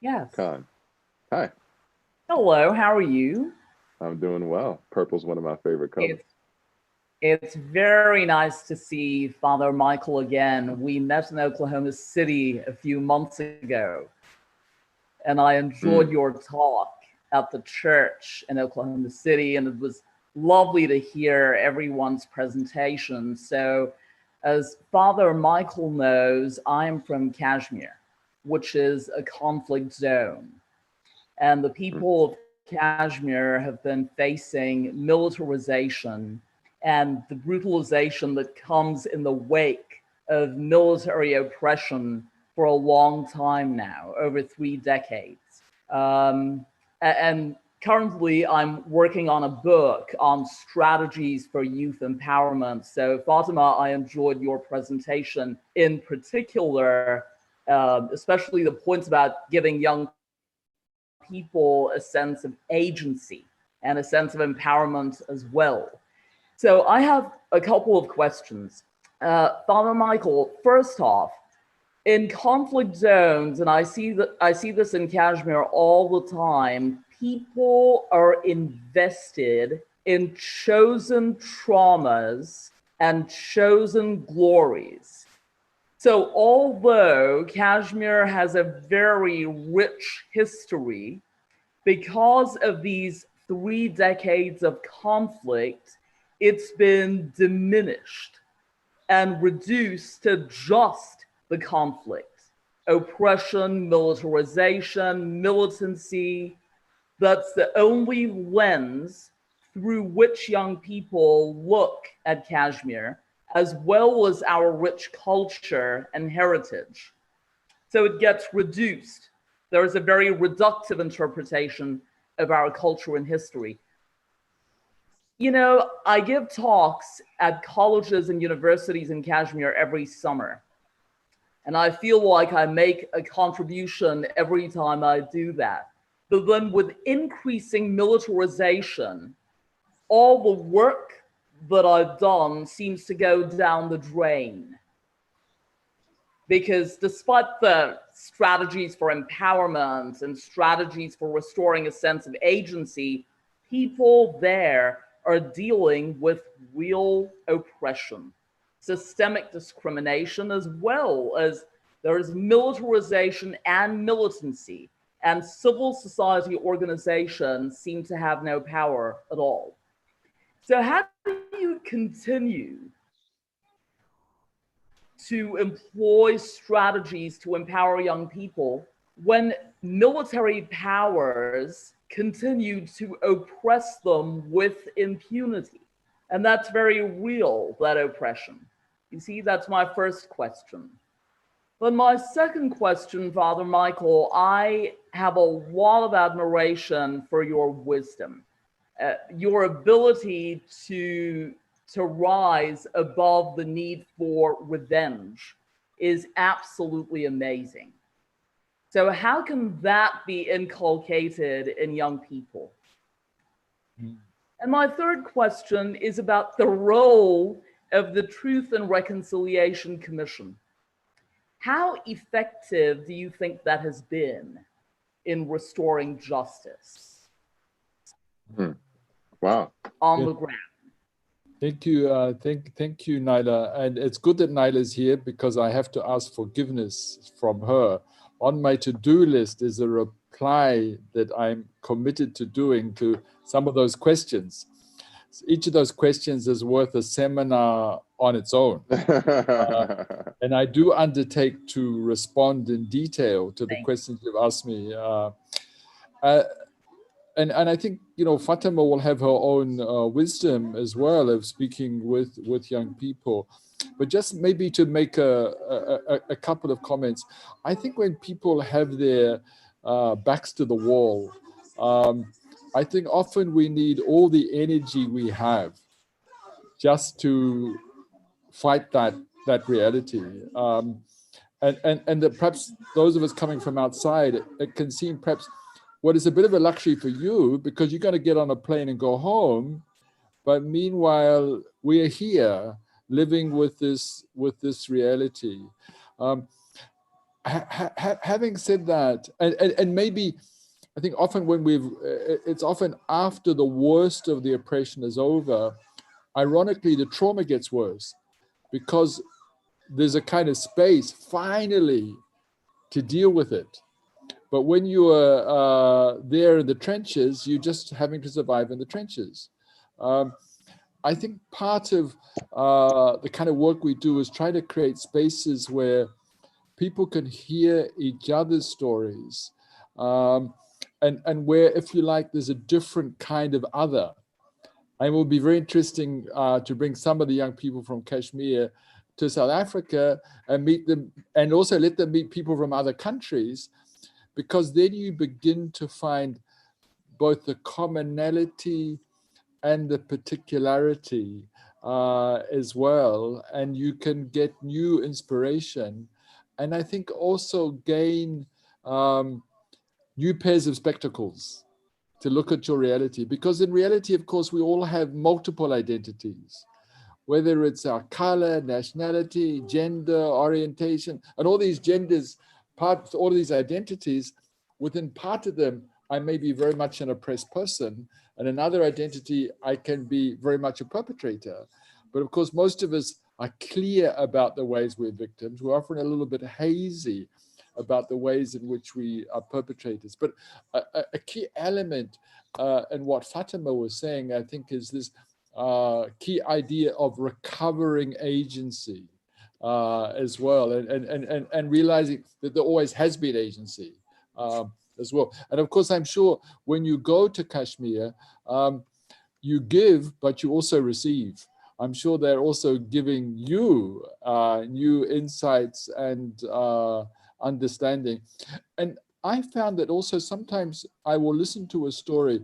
Yes. Khan. Hi. Hello, how are you? I'm doing well. Purple's one of my favorite colors. It's very nice to see Father Michael again. We met in Oklahoma City a few months ago, and I enjoyed your talk at the church in Oklahoma City, and it was lovely to hear everyone's presentation. So, as Father Michael knows, I'm from Kashmir, which is a conflict zone. And the people of Kashmir have been facing militarization and the brutalization that comes in the wake of military oppression for a long time now, over 3 decades. And currently I'm working on a book on strategies for youth empowerment. So Fatima, I enjoyed your presentation in particular, especially the points about giving young people a sense of agency and a sense of empowerment as well. So I have a couple of questions. Father Michael, first off, in conflict zones, and I see this in Kashmir all the time, people are invested in chosen traumas and chosen glories. So although Kashmir has a very rich history, because of these 3 decades of conflict, it's been diminished and reduced to just the conflict, oppression, militarization, militancy. That's the only lens through which young people look at Kashmir, as well as our rich culture and heritage. So it gets reduced. There is a very reductive interpretation of our culture and history. You know, I give talks at colleges and universities in Kashmir every summer. And I feel like I make a contribution every time I do that. But then with increasing militarization, all the work that I've done seems to go down the drain. Because despite the strategies for empowerment and strategies for restoring a sense of agency, people there are dealing with real oppression, systemic discrimination, as well as there is militarization and militancy, and civil society organizations seem to have no power at all. So how do you continue to employ strategies to empower young people when military powers continue to oppress them with impunity? And that's very real, that oppression. You see, that's my first question. But my second question, Father Michael, I have a lot of admiration for your wisdom, your ability to rise above the need for revenge is absolutely amazing. So how can that be inculcated in young people? And my third question is about the role of the Truth and Reconciliation Commission. How effective do you think that has been in restoring justice? Wow. On the ground. Thank you, thank you, Nyla. And it's good that Nyla's here because I have to ask forgiveness from her. On my to-do list is a reply that I'm committed to doing to some of those questions. Each of those questions is worth a seminar on its own. And I do undertake to respond in detail to the questions you've asked me. And I think, you know, Fatima will have her own wisdom as well of speaking with young people. But just maybe to make a couple of comments, I think when people have their backs to the wall, I think often we need all the energy we have just to fight that reality. And that perhaps those of us coming from outside, it can seem perhaps what is a bit of a luxury for you because you're going to get on a plane and go home. But meanwhile, we are here living with this reality. Having said that, and maybe I think often when it's often after the worst of the oppression is over, ironically, the trauma gets worse because there's a kind of space finally to deal with it. But when you are there in the trenches, you're just having to survive in the trenches. I think part of the kind of work we do is try to create spaces where people can hear each other's stories and where, if you like, there's a different kind of other. And it will be very interesting to bring some of the young people from Kashmir to South Africa and meet them, and also let them meet people from other countries, because then you begin to find both the commonality and the particularity as well, and you can get new inspiration. And I think also gain new pairs of spectacles to look at your reality. Because in reality, of course, we all have multiple identities, whether it's our color, nationality, gender, orientation, and all these genders, all of these identities. Within part of them, I may be very much an oppressed person, and another identity, I can be very much a perpetrator. But of course, most of us are clear about the ways we're victims. We're often a little bit hazy about the ways in which we are perpetrators. But a key element in what Fatima was saying, I think, is this key idea of recovering agency as well, and realizing that there always has been agency as well. And of course, I'm sure when you go to Kashmir, you give, but you also receive. I'm sure they're also giving you new insights and understanding. And I found that also sometimes I will listen to a story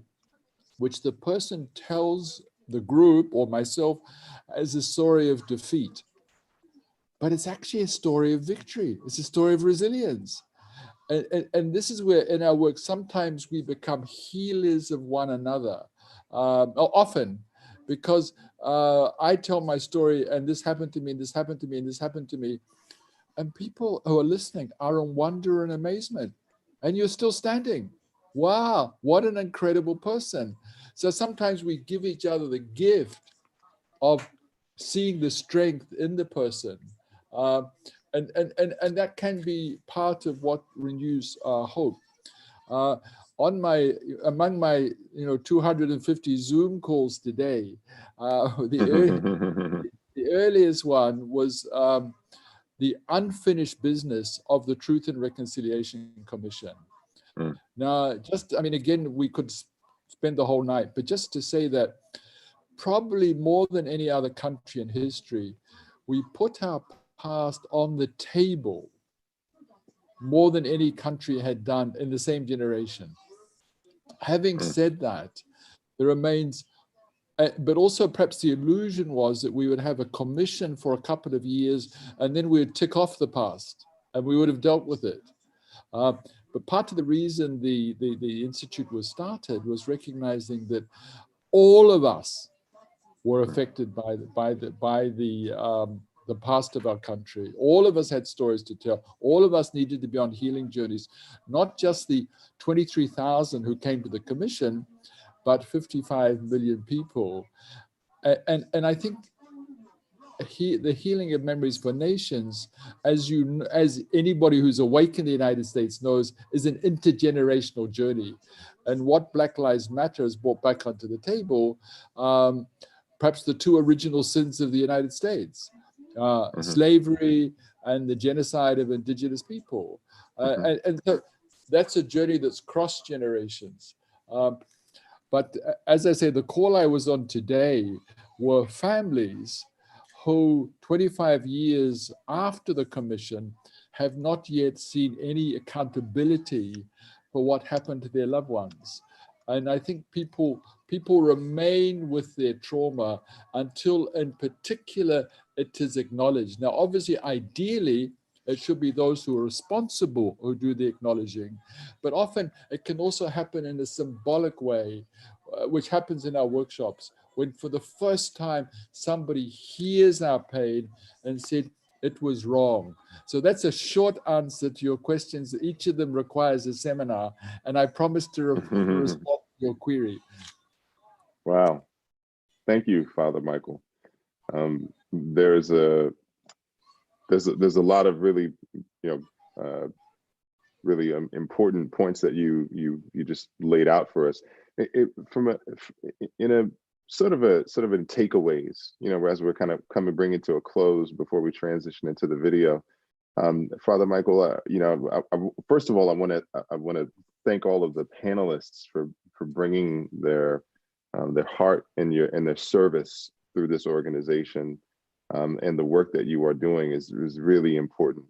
which the person tells the group or myself as a story of defeat. But it's actually a story of victory. It's a story of resilience. And this is where in our work, sometimes we become healers of one another, often, because I tell my story and this happened to me, and this happened to me, and this happened to me. And people who are listening are in wonder and amazement. And you're still standing. Wow, what an incredible person. So sometimes we give each other the gift of seeing the strength in the person. And that can be part of what renews hope. Among my 250 Zoom calls today, the earliest one was the unfinished business of the Truth and Reconciliation Commission. Now, again, we could spend the whole night, but just to say that probably more than any other country in history, we put our past on the table more than any country had done in the same generation. Having said that, there remains, but also perhaps the illusion was that we would have a commission for a couple of years and then we would tick off the past and we would have dealt with it. But part of the reason the Institute was started was recognizing that all of us were affected by the past of our country. All of us had stories to tell. All of us needed to be on healing journeys, not just the 23,000 who came to the commission, but 55 million people. And I think the healing of memories for nations, as anybody who's awake in the United States knows, is an intergenerational journey. And what Black Lives Matter has brought back onto the table, perhaps the two original sins of the United States, slavery and the genocide of indigenous people. And so that's a journey that's cross generations. But as I say, the call I was on today were families who 25 years after the commission have not yet seen any accountability for what happened to their loved ones. And I think people remain with their trauma until, in particular, it is acknowledged. Now, obviously, ideally, it should be those who are responsible who do the acknowledging. But often it can also happen in a symbolic way, which happens in our workshops, when for the first time somebody hears our pain and said, it was wrong. So that's a short answer to your questions. Each of them requires a seminar, and I promise to respond to your query. Wow. Thank you, Father Michael. There's a lot of really, really important points that you just laid out for us. In a sort of takeaways, as we're kind of bringing to a close before we transition into the video. Father Michael, first of all, I want to thank all of the panelists for bringing their heart and their service through this organization, and the work that you are doing is really important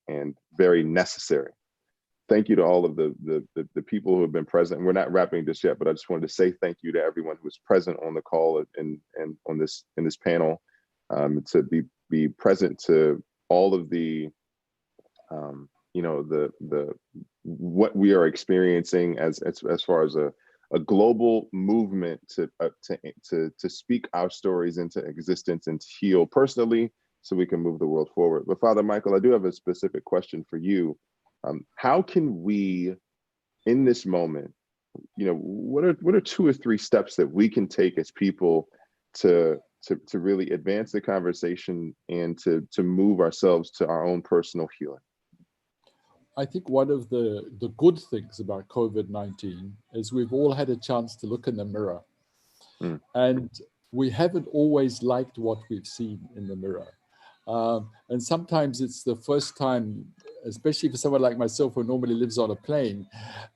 and very necessary. Thank you to all of the people who have been present. We're not wrapping this yet, but I just wanted to say thank you to everyone who was present on the call and on this panel, to be present to all of the what we are experiencing as far as a global movement to speak our stories into existence and to heal personally, so we can move the world forward. But Father Michael, I do have a specific question for you. How can we, in this moment, what are 2 or 3 steps that we can take as people to really advance the conversation and to move ourselves to our own personal healing? I think one of the good things about COVID-19 is we've all had a chance to look in the mirror. And we haven't always liked what we've seen in the mirror. And sometimes it's the first time, especially for someone like myself who normally lives on a plane,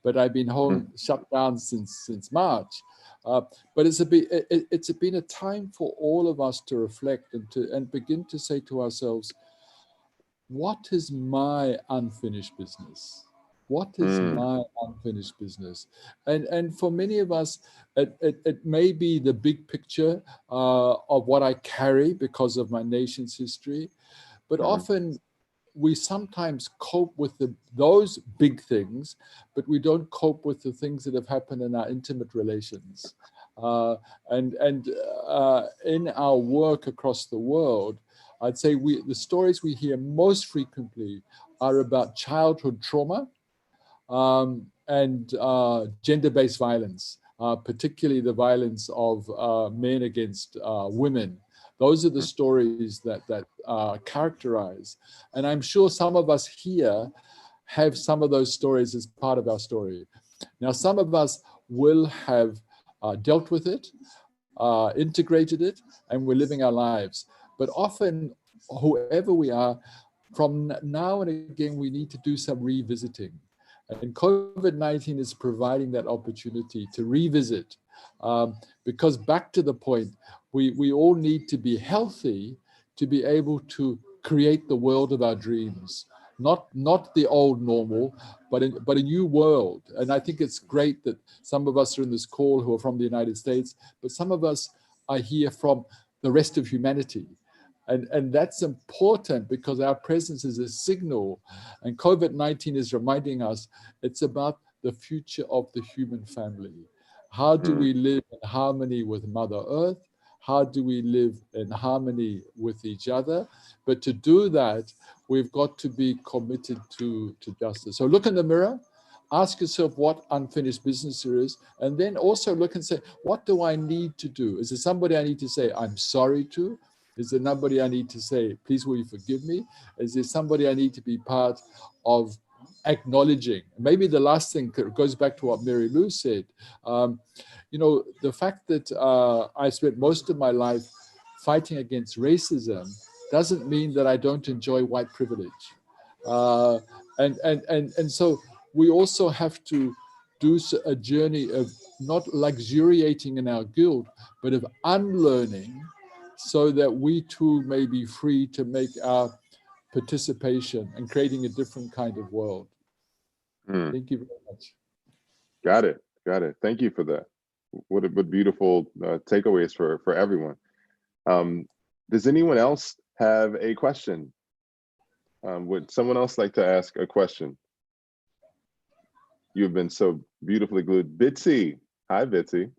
but I've been home shut down since March. But it's been a time for all of us to reflect and begin to say to ourselves, what is my unfinished business? What is my unfinished business? And for many of us, it may be the big picture of what I carry because of my nation's history, but often we sometimes cope with those big things, but we don't cope with the things that have happened in our intimate relations. And in our work across the world, I'd say the stories we hear most frequently are about childhood trauma, and gender-based violence, particularly the violence of men against women. Those are the stories that characterize. And I'm sure some of us here have some of those stories as part of our story. Now, some of us will have dealt with it, integrated it, and we're living our lives. But often, whoever we are, from now and again, we need to do some revisiting. And COVID-19 is providing that opportunity to revisit, because back to the point, we all need to be healthy to be able to create the world of our dreams, not the old normal, but a new world. And I think it's great that some of us are in this call who are from the United States, but some of us are here from the rest of humanity. And that's important because our presence is a signal, and COVID-19 is reminding us it's about the future of the human family. How do we live in harmony with Mother Earth? How do we live in harmony with each other? But to do that, we've got to be committed to justice. So look in the mirror, ask yourself what unfinished business there is, and then also look and say, what do I need to do? Is there somebody I need to say I'm sorry to? Is there somebody I need to say, please will you forgive me? Is there somebody I need to be part of acknowledging? Maybe the last thing goes back to what Mary Lou said. You know, the fact that I spent most of my life fighting against racism doesn't mean that I don't enjoy white privilege. And so we also have to do a journey of not luxuriating in our guilt, but of unlearning, so that we too may be free to make our participation and creating a different kind of world. Thank you very much. Got it. Got it. Thank you for that. What beautiful takeaways for everyone. Does anyone else have a question? Would someone else like to ask a question? You've been so beautifully glued. Bitsy. Hi, Bitsy.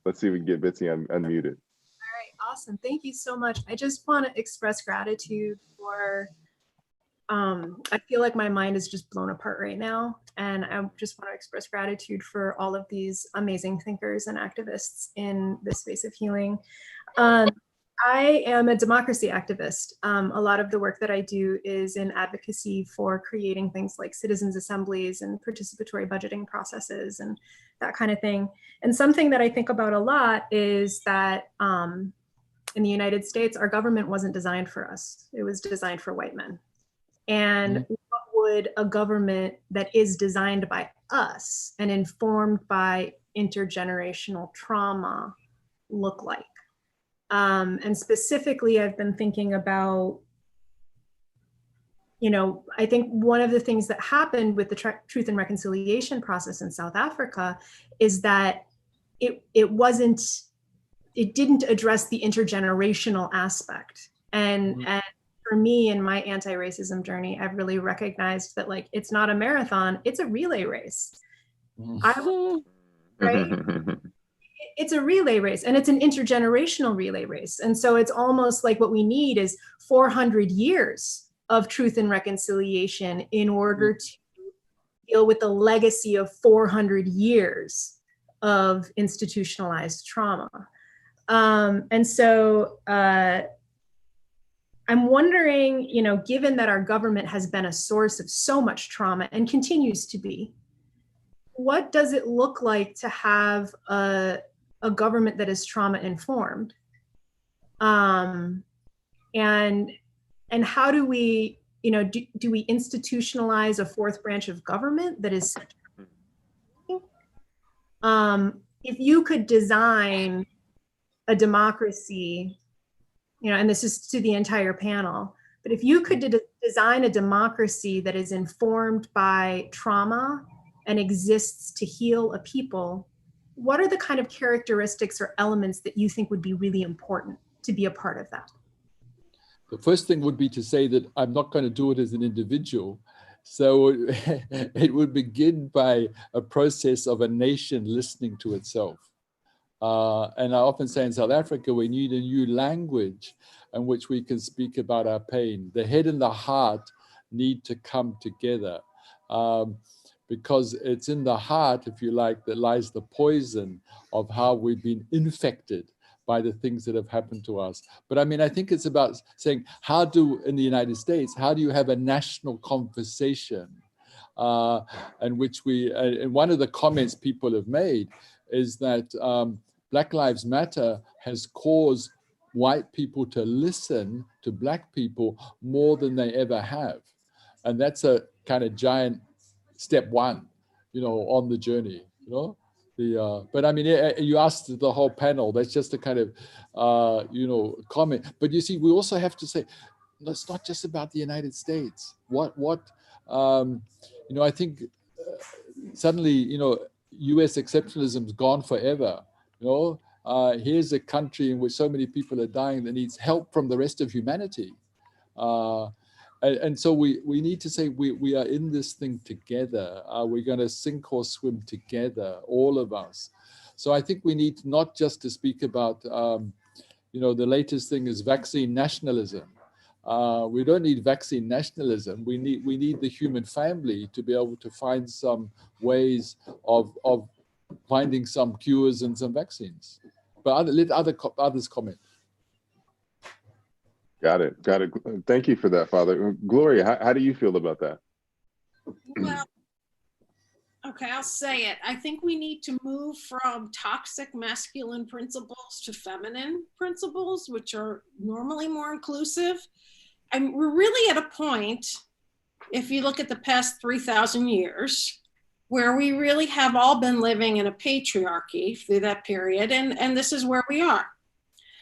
Let's see if we can get Bitsy unmuted. All right, awesome. Thank you so much. I just want to express gratitude for, I feel like my mind is just blown apart right now. And I just want to express gratitude for all of these amazing thinkers and activists in this space of healing. I am a democracy activist. A lot of the work that I do is in advocacy for creating things like citizens' assemblies and participatory budgeting processes and that kind of thing. And something that I think about a lot is that in the United States, our government wasn't designed for us. It was designed for white men. And what would a government that is designed by us and informed by intergenerational trauma look like? And specifically, I've been thinking about, you know, I think one of the things that happened with the Truth and Reconciliation process in South Africa is that it didn't address the intergenerational aspect. And for me, in my anti-racism journey, I've really recognized that, like, it's not a marathon, it's a relay race. Right? It's a relay race, and it's an intergenerational relay race. And so it's almost like what we need is 400 years of truth and reconciliation in order to deal with the legacy of 400 years of institutionalized trauma. And so I'm wondering, you know, given that our government has been a source of so much trauma and continues to be, what does it look like to have a government that is trauma informed? And how do we, you know, do we institutionalize a fourth branch of government that is, if you could design a democracy, you know, and this is to the entire panel, but if you could design a democracy that is informed by trauma and exists to heal a people, what are the kind of characteristics or elements that you think would be really important to be a part of that? The first thing would be to say that I'm not going to do it as an individual. So it would begin by a process of a nation listening to itself. And I often say in South Africa, we need a new language in which we can speak about our pain. The head and the heart need to come together. Because it's in the heart, if you like, that lies the poison of how we've been infected by the things that have happened to us. But I mean, I think it's about saying, in the United States, how do you have a national conversation in which and one of the comments people have made is that Black Lives Matter has caused white people to listen to Black people more than they ever have. And that's a kind of giant step one, you know, on the journey, you know. But I mean, you asked the whole panel, that's just a kind of, you know, comment. But you see, we also have to say, it's not just about the United States. You know, I think suddenly, you know, US exceptionalism is gone forever, you know. Here's a country in which so many people are dying that needs help from the rest of humanity. And so we need to say we are in this thing together. We're going to sink or swim together, all of us. So I think we need not just to speak about, the latest thing is vaccine nationalism. We don't need vaccine nationalism. We need the human family to be able to find some ways of finding some cures and some vaccines. But let others comment. Got it. Thank you for that, Father. Gloria, how do you feel about that? Well, okay, I'll say it. I think we need to move from toxic masculine principles to feminine principles, which are normally more inclusive. And we're really at a point, if you look at the past 3,000 years, where we really have all been living in a patriarchy through that period, and this is where we are.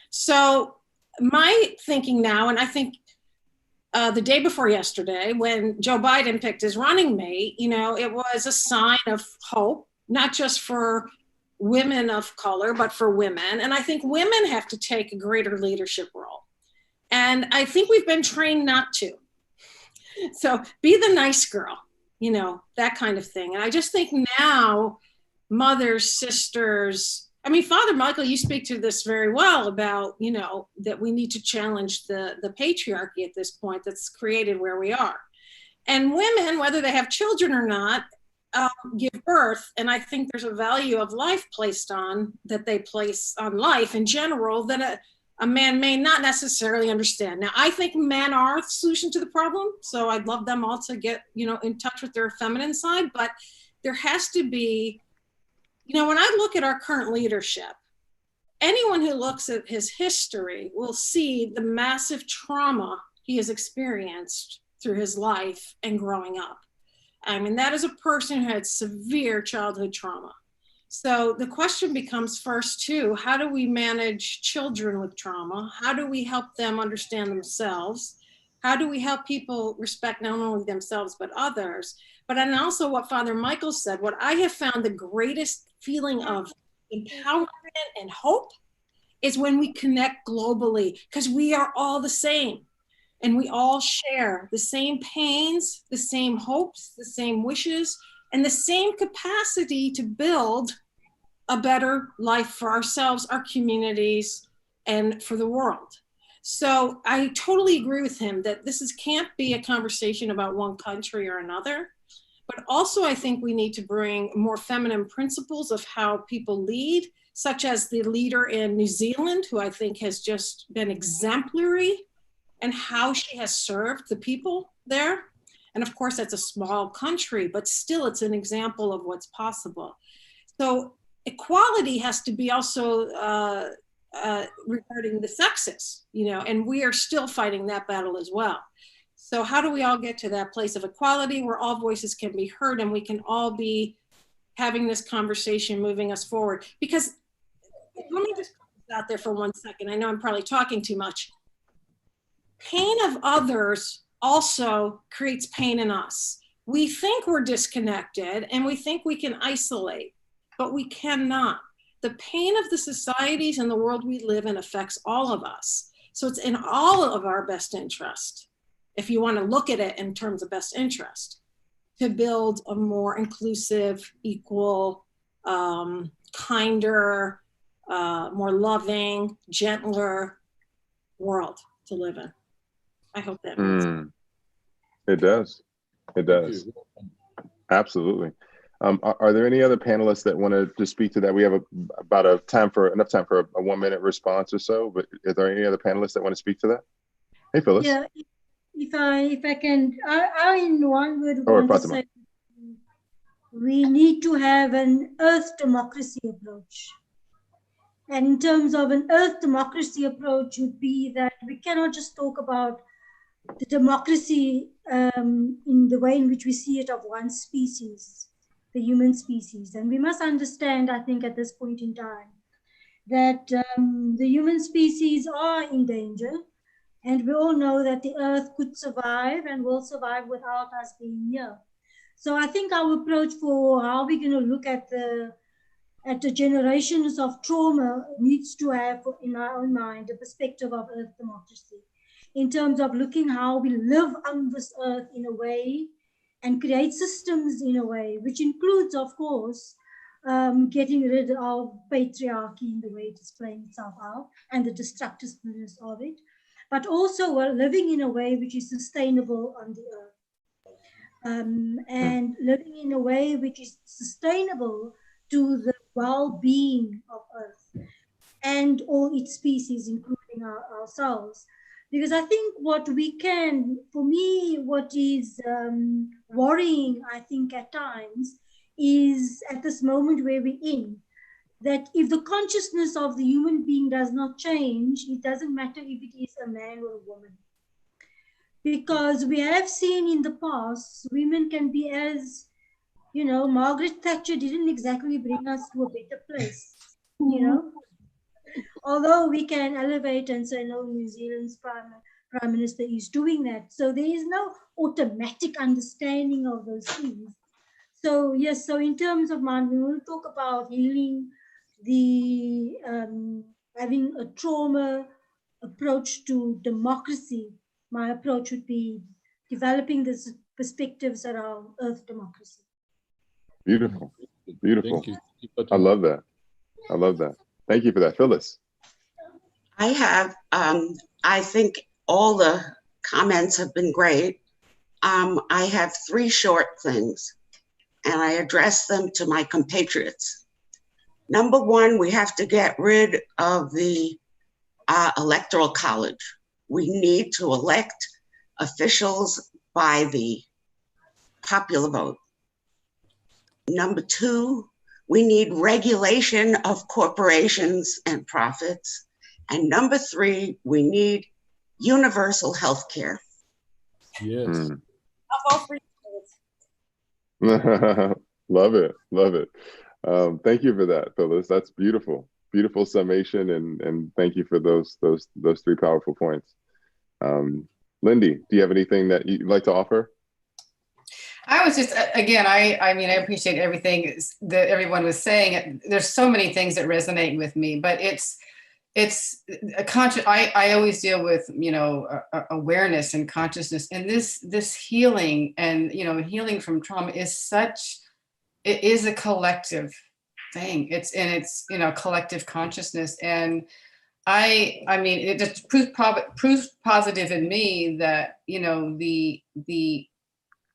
So my thinking now, and I think the day before yesterday, when Joe Biden picked his running mate, it was a sign of hope, not just for women of color, but for women. And I think women have to take a greater leadership role. And I think we've been trained not to. So be the nice girl, that kind of thing. And I just think now, mothers, sisters, Father Michael, you speak to this very well about, that we need to challenge the patriarchy at this point that's created where we are. And women, whether they have children or not, give birth. And I think there's a value of life that they place on life in general that a man may not necessarily understand. Now, I think men are the solution to the problem. So I'd love them all to get, in touch with their feminine side, but there has to be, when I look at our current leadership, anyone who looks at his history will see the massive trauma he has experienced through his life and growing up. That is a person who had severe childhood trauma. So the question becomes first too, how do we manage children with trauma? How do we help them understand themselves? How do we help people respect not only themselves, but others? But and also what Father Michael said, what I have found the greatest feeling of empowerment and hope is when we connect globally, because we are all the same. And we all share the same pains, the same hopes, the same wishes, and the same capacity to build a better life for ourselves, our communities, and for the world. So I totally agree with him that can't be a conversation about one country or another, but also I think we need to bring more feminine principles of how people lead, such as the leader in New Zealand, who I think has just been exemplary and how she has served the people there. And of course, that's a small country, but still it's an example of what's possible. So equality has to be also regarding the sexes, and we are still fighting that battle as well. So how do we all get to that place of equality where all voices can be heard and we can all be having this conversation moving us forward? Because let me just put this out there for 1 second. I know I'm probably talking too much. Pain of others also creates pain in us. We think we're disconnected and we think we can isolate, but we cannot. The pain of the societies and the world we live in affects all of us. So it's in all of our best interest, if you want to look at it in terms of best interest, to build a more inclusive, equal, kinder, more loving, gentler world to live in. I hope that makes sense. It does. It does. Absolutely. Are there any other panelists that want to speak to that? We have enough time for a 1 minute response or so, but are there any other panelists that want to speak to that? Hey, Phyllis. Yeah, if I can, I in one word want to say we need to have an earth democracy approach. And in terms of an earth democracy approach would be that we cannot just talk about the democracy in the way in which we see it of one species, the human species. And we must understand, I think, at this point in time, that the human species are in danger. And we all know that the earth could survive and will survive without us being here. So I think our approach for how we're going to look at the generations of trauma needs to have, in our own mind, a perspective of earth democracy. in terms of looking how we live on this earth in a way and create systems in a way, which includes, of course, getting rid of patriarchy in the way it is playing itself out and the destructiveness of it, but also living in a way which is sustainable on the earth. And living in a way which is sustainable to the well-being of Earth and all its species, including ourselves. Because I think what we can, for me, what is worrying, I think at times, is at this moment where we're in, that if the consciousness of the human being does not change, it doesn't matter if it is a man or a woman. Because we have seen in the past, women can be as, you know, Margaret Thatcher didn't exactly bring us to a better place, you know. Although we can elevate and say, no, New Zealand's Prime Minister is doing that. So there is no automatic understanding of those things. So yes, so in terms of mind, we will talk about healing, the having a trauma approach to democracy. My approach would be developing these perspectives around Earth democracy. Beautiful, beautiful. Thank you. I love that. I love that. Thank you for that, Phyllis. I have, I think all the comments have been great. I have 3 short things, and I address them to my compatriots. Number 1, we have to get rid of the electoral college. We need to elect officials by the popular vote. Number 2, we need regulation of corporations and profits. And number 3, we need universal health care. Yes. Love it, love it. Thank you for that, Phyllis. That's beautiful. Beautiful summation, and thank you for those 3 powerful points. Lindy, do you have anything that you'd like to offer? I was just, again, I mean, I appreciate everything that everyone was saying. There's so many things that resonate with me, but it's a conscious, I always deal with, you know, awareness and consciousness, and this healing and, you know, healing from trauma is such, it is a collective thing. It's you know, collective consciousness. And I mean, it just proves positive in me that, you know, the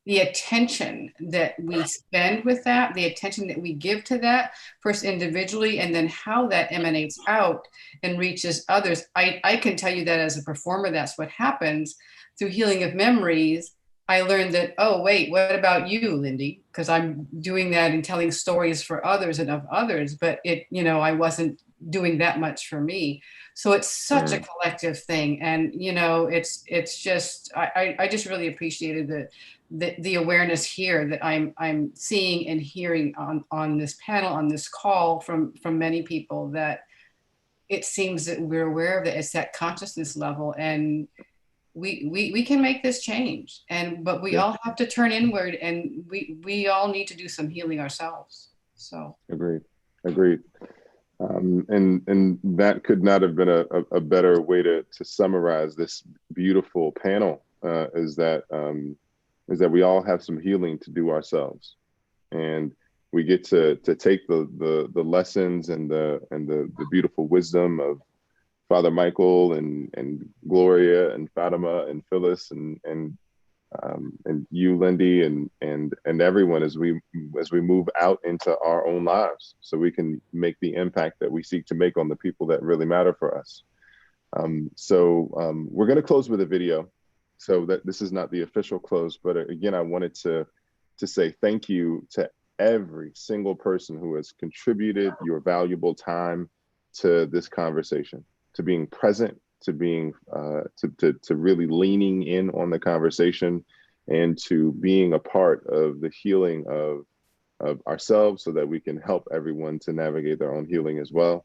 attention that we spend with that, the attention that we give to that, first individually, and then how that emanates out and reaches others. I can tell you that as a performer, that's what happens. Through healing of memories, I learned that, oh, wait, what about you, Lindy? Because I'm doing that and telling stories for others and of others, but it, you know, I wasn't doing that much for me. So it's such a collective thing. And, you know, it's just, I just really appreciated the awareness here that I'm seeing and hearing on this panel, on this call from many people, that it seems that we're aware of it. It's that consciousness level, and we can make this change. But we all have to turn inward, and we all need to do some healing ourselves. So agreed. And that could not have been a better way to summarize this beautiful panel, is that we all have some healing to do ourselves, and we get to take the lessons and the beautiful wisdom of Father Michael and Gloria and Fatima and Phyllis and you, Lindy, and everyone as we move out into our own lives, so we can make the impact that we seek to make on the people that really matter for us. We're going to close with a video. So that this is not the official close, but again, I wanted to say thank you to every single person who has contributed your valuable time to this conversation, to being present, to being to really leaning in on the conversation, and to being a part of the healing of ourselves, so that we can help everyone to navigate their own healing as well.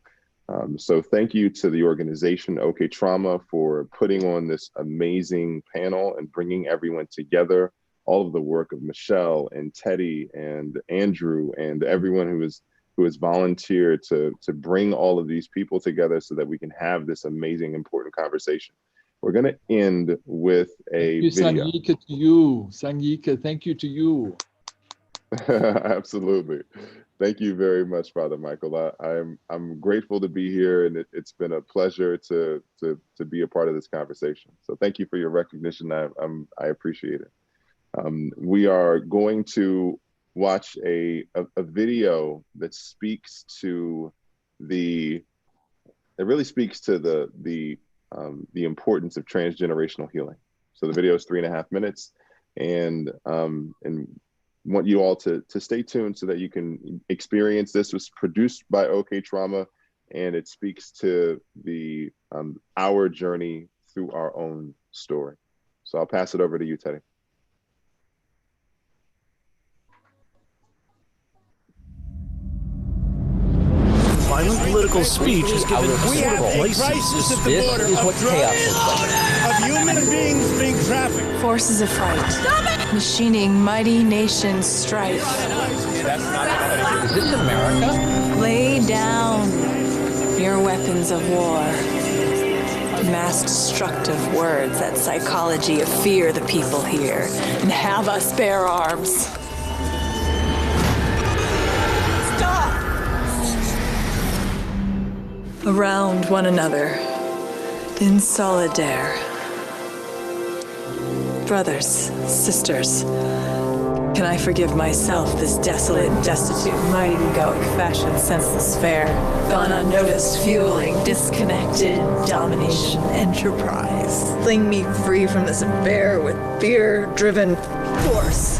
So thank you to the organization OK Trauma for putting on this amazing panel and bringing everyone together. All of the work of Michelle and Teddy and Andrew and everyone who has volunteered to bring all of these people together so that we can have this amazing, important conversation. we're going to end with a video. Sangika to you. Sangika, thank you to you. Absolutely. Thank you very much, Father Michael. I'm grateful to be here, and it's been a pleasure to be a part of this conversation. So thank you for your recognition. I appreciate it. We are going to watch a video that speaks to the importance of transgenerational healing. So the video is 3.5 minutes, and want you all to stay tuned so that you can experience this. It was produced by OK Trauma, and it speaks to our journey through our own story. So I'll pass it over to you, Teddy. Violent political speech is given crisis at the border of drugs, of human beings being trafficked. Forces of fright. Machining mighty nation strife. That's not. Is this America? Lay down your weapons of war. Mass destructive words, that psychology of fear the people hear, and have us bear arms. Around one another, in solidarity. Brothers, sisters, can I forgive myself this desolate, destitute, mighty egoic fashion, senseless fare, gone unnoticed, fueling, disconnected, domination, enterprise? Fling me free from this affair with fear-driven force.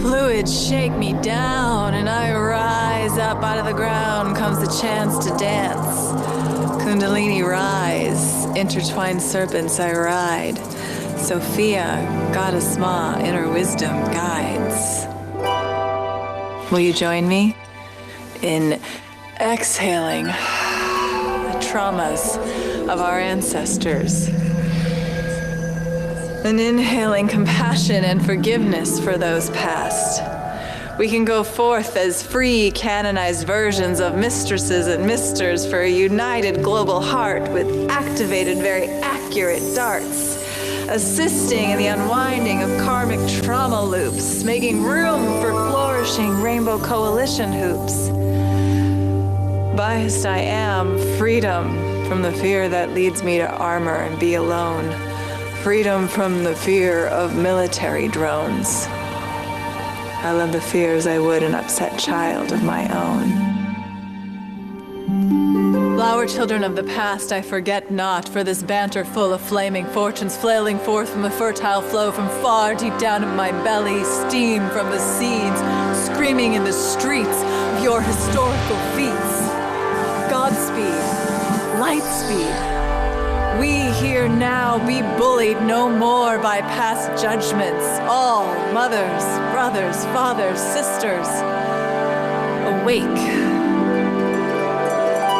Fluids shake me down, and I rise up out of the ground. Comes the chance to dance. Kundalini rise, intertwined serpents I ride. Sophia, goddess Ma, inner wisdom guides. Will you join me in exhaling the traumas of our ancestors? And inhaling compassion and forgiveness for those past. We can go forth as free, canonized versions of mistresses and misters for a united global heart with activated, very accurate darts, assisting in the unwinding of karmic trauma loops, making room for flourishing rainbow coalition hoops. Biased I am, freedom from the fear that leads me to armor and be alone. Freedom from the fear of military drones. I love the fears I would an upset child of my own. Flower children of the past, I forget not, for this banter full of flaming fortunes flailing forth from a fertile flow from far deep down in my belly, steam from the seeds, screaming in the streets of your historical feats. Godspeed, light speed. We here now be bullied no more by past judgments. All mothers, brothers, fathers, sisters, awake.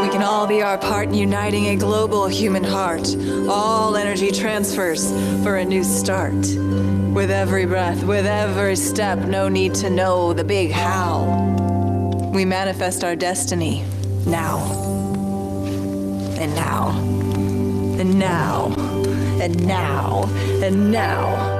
We can all be our part in uniting a global human heart. All energy transfers for a new start. With every breath, with every step, no need to know the big how. We manifest our destiny now. And now. And now, and now, and now.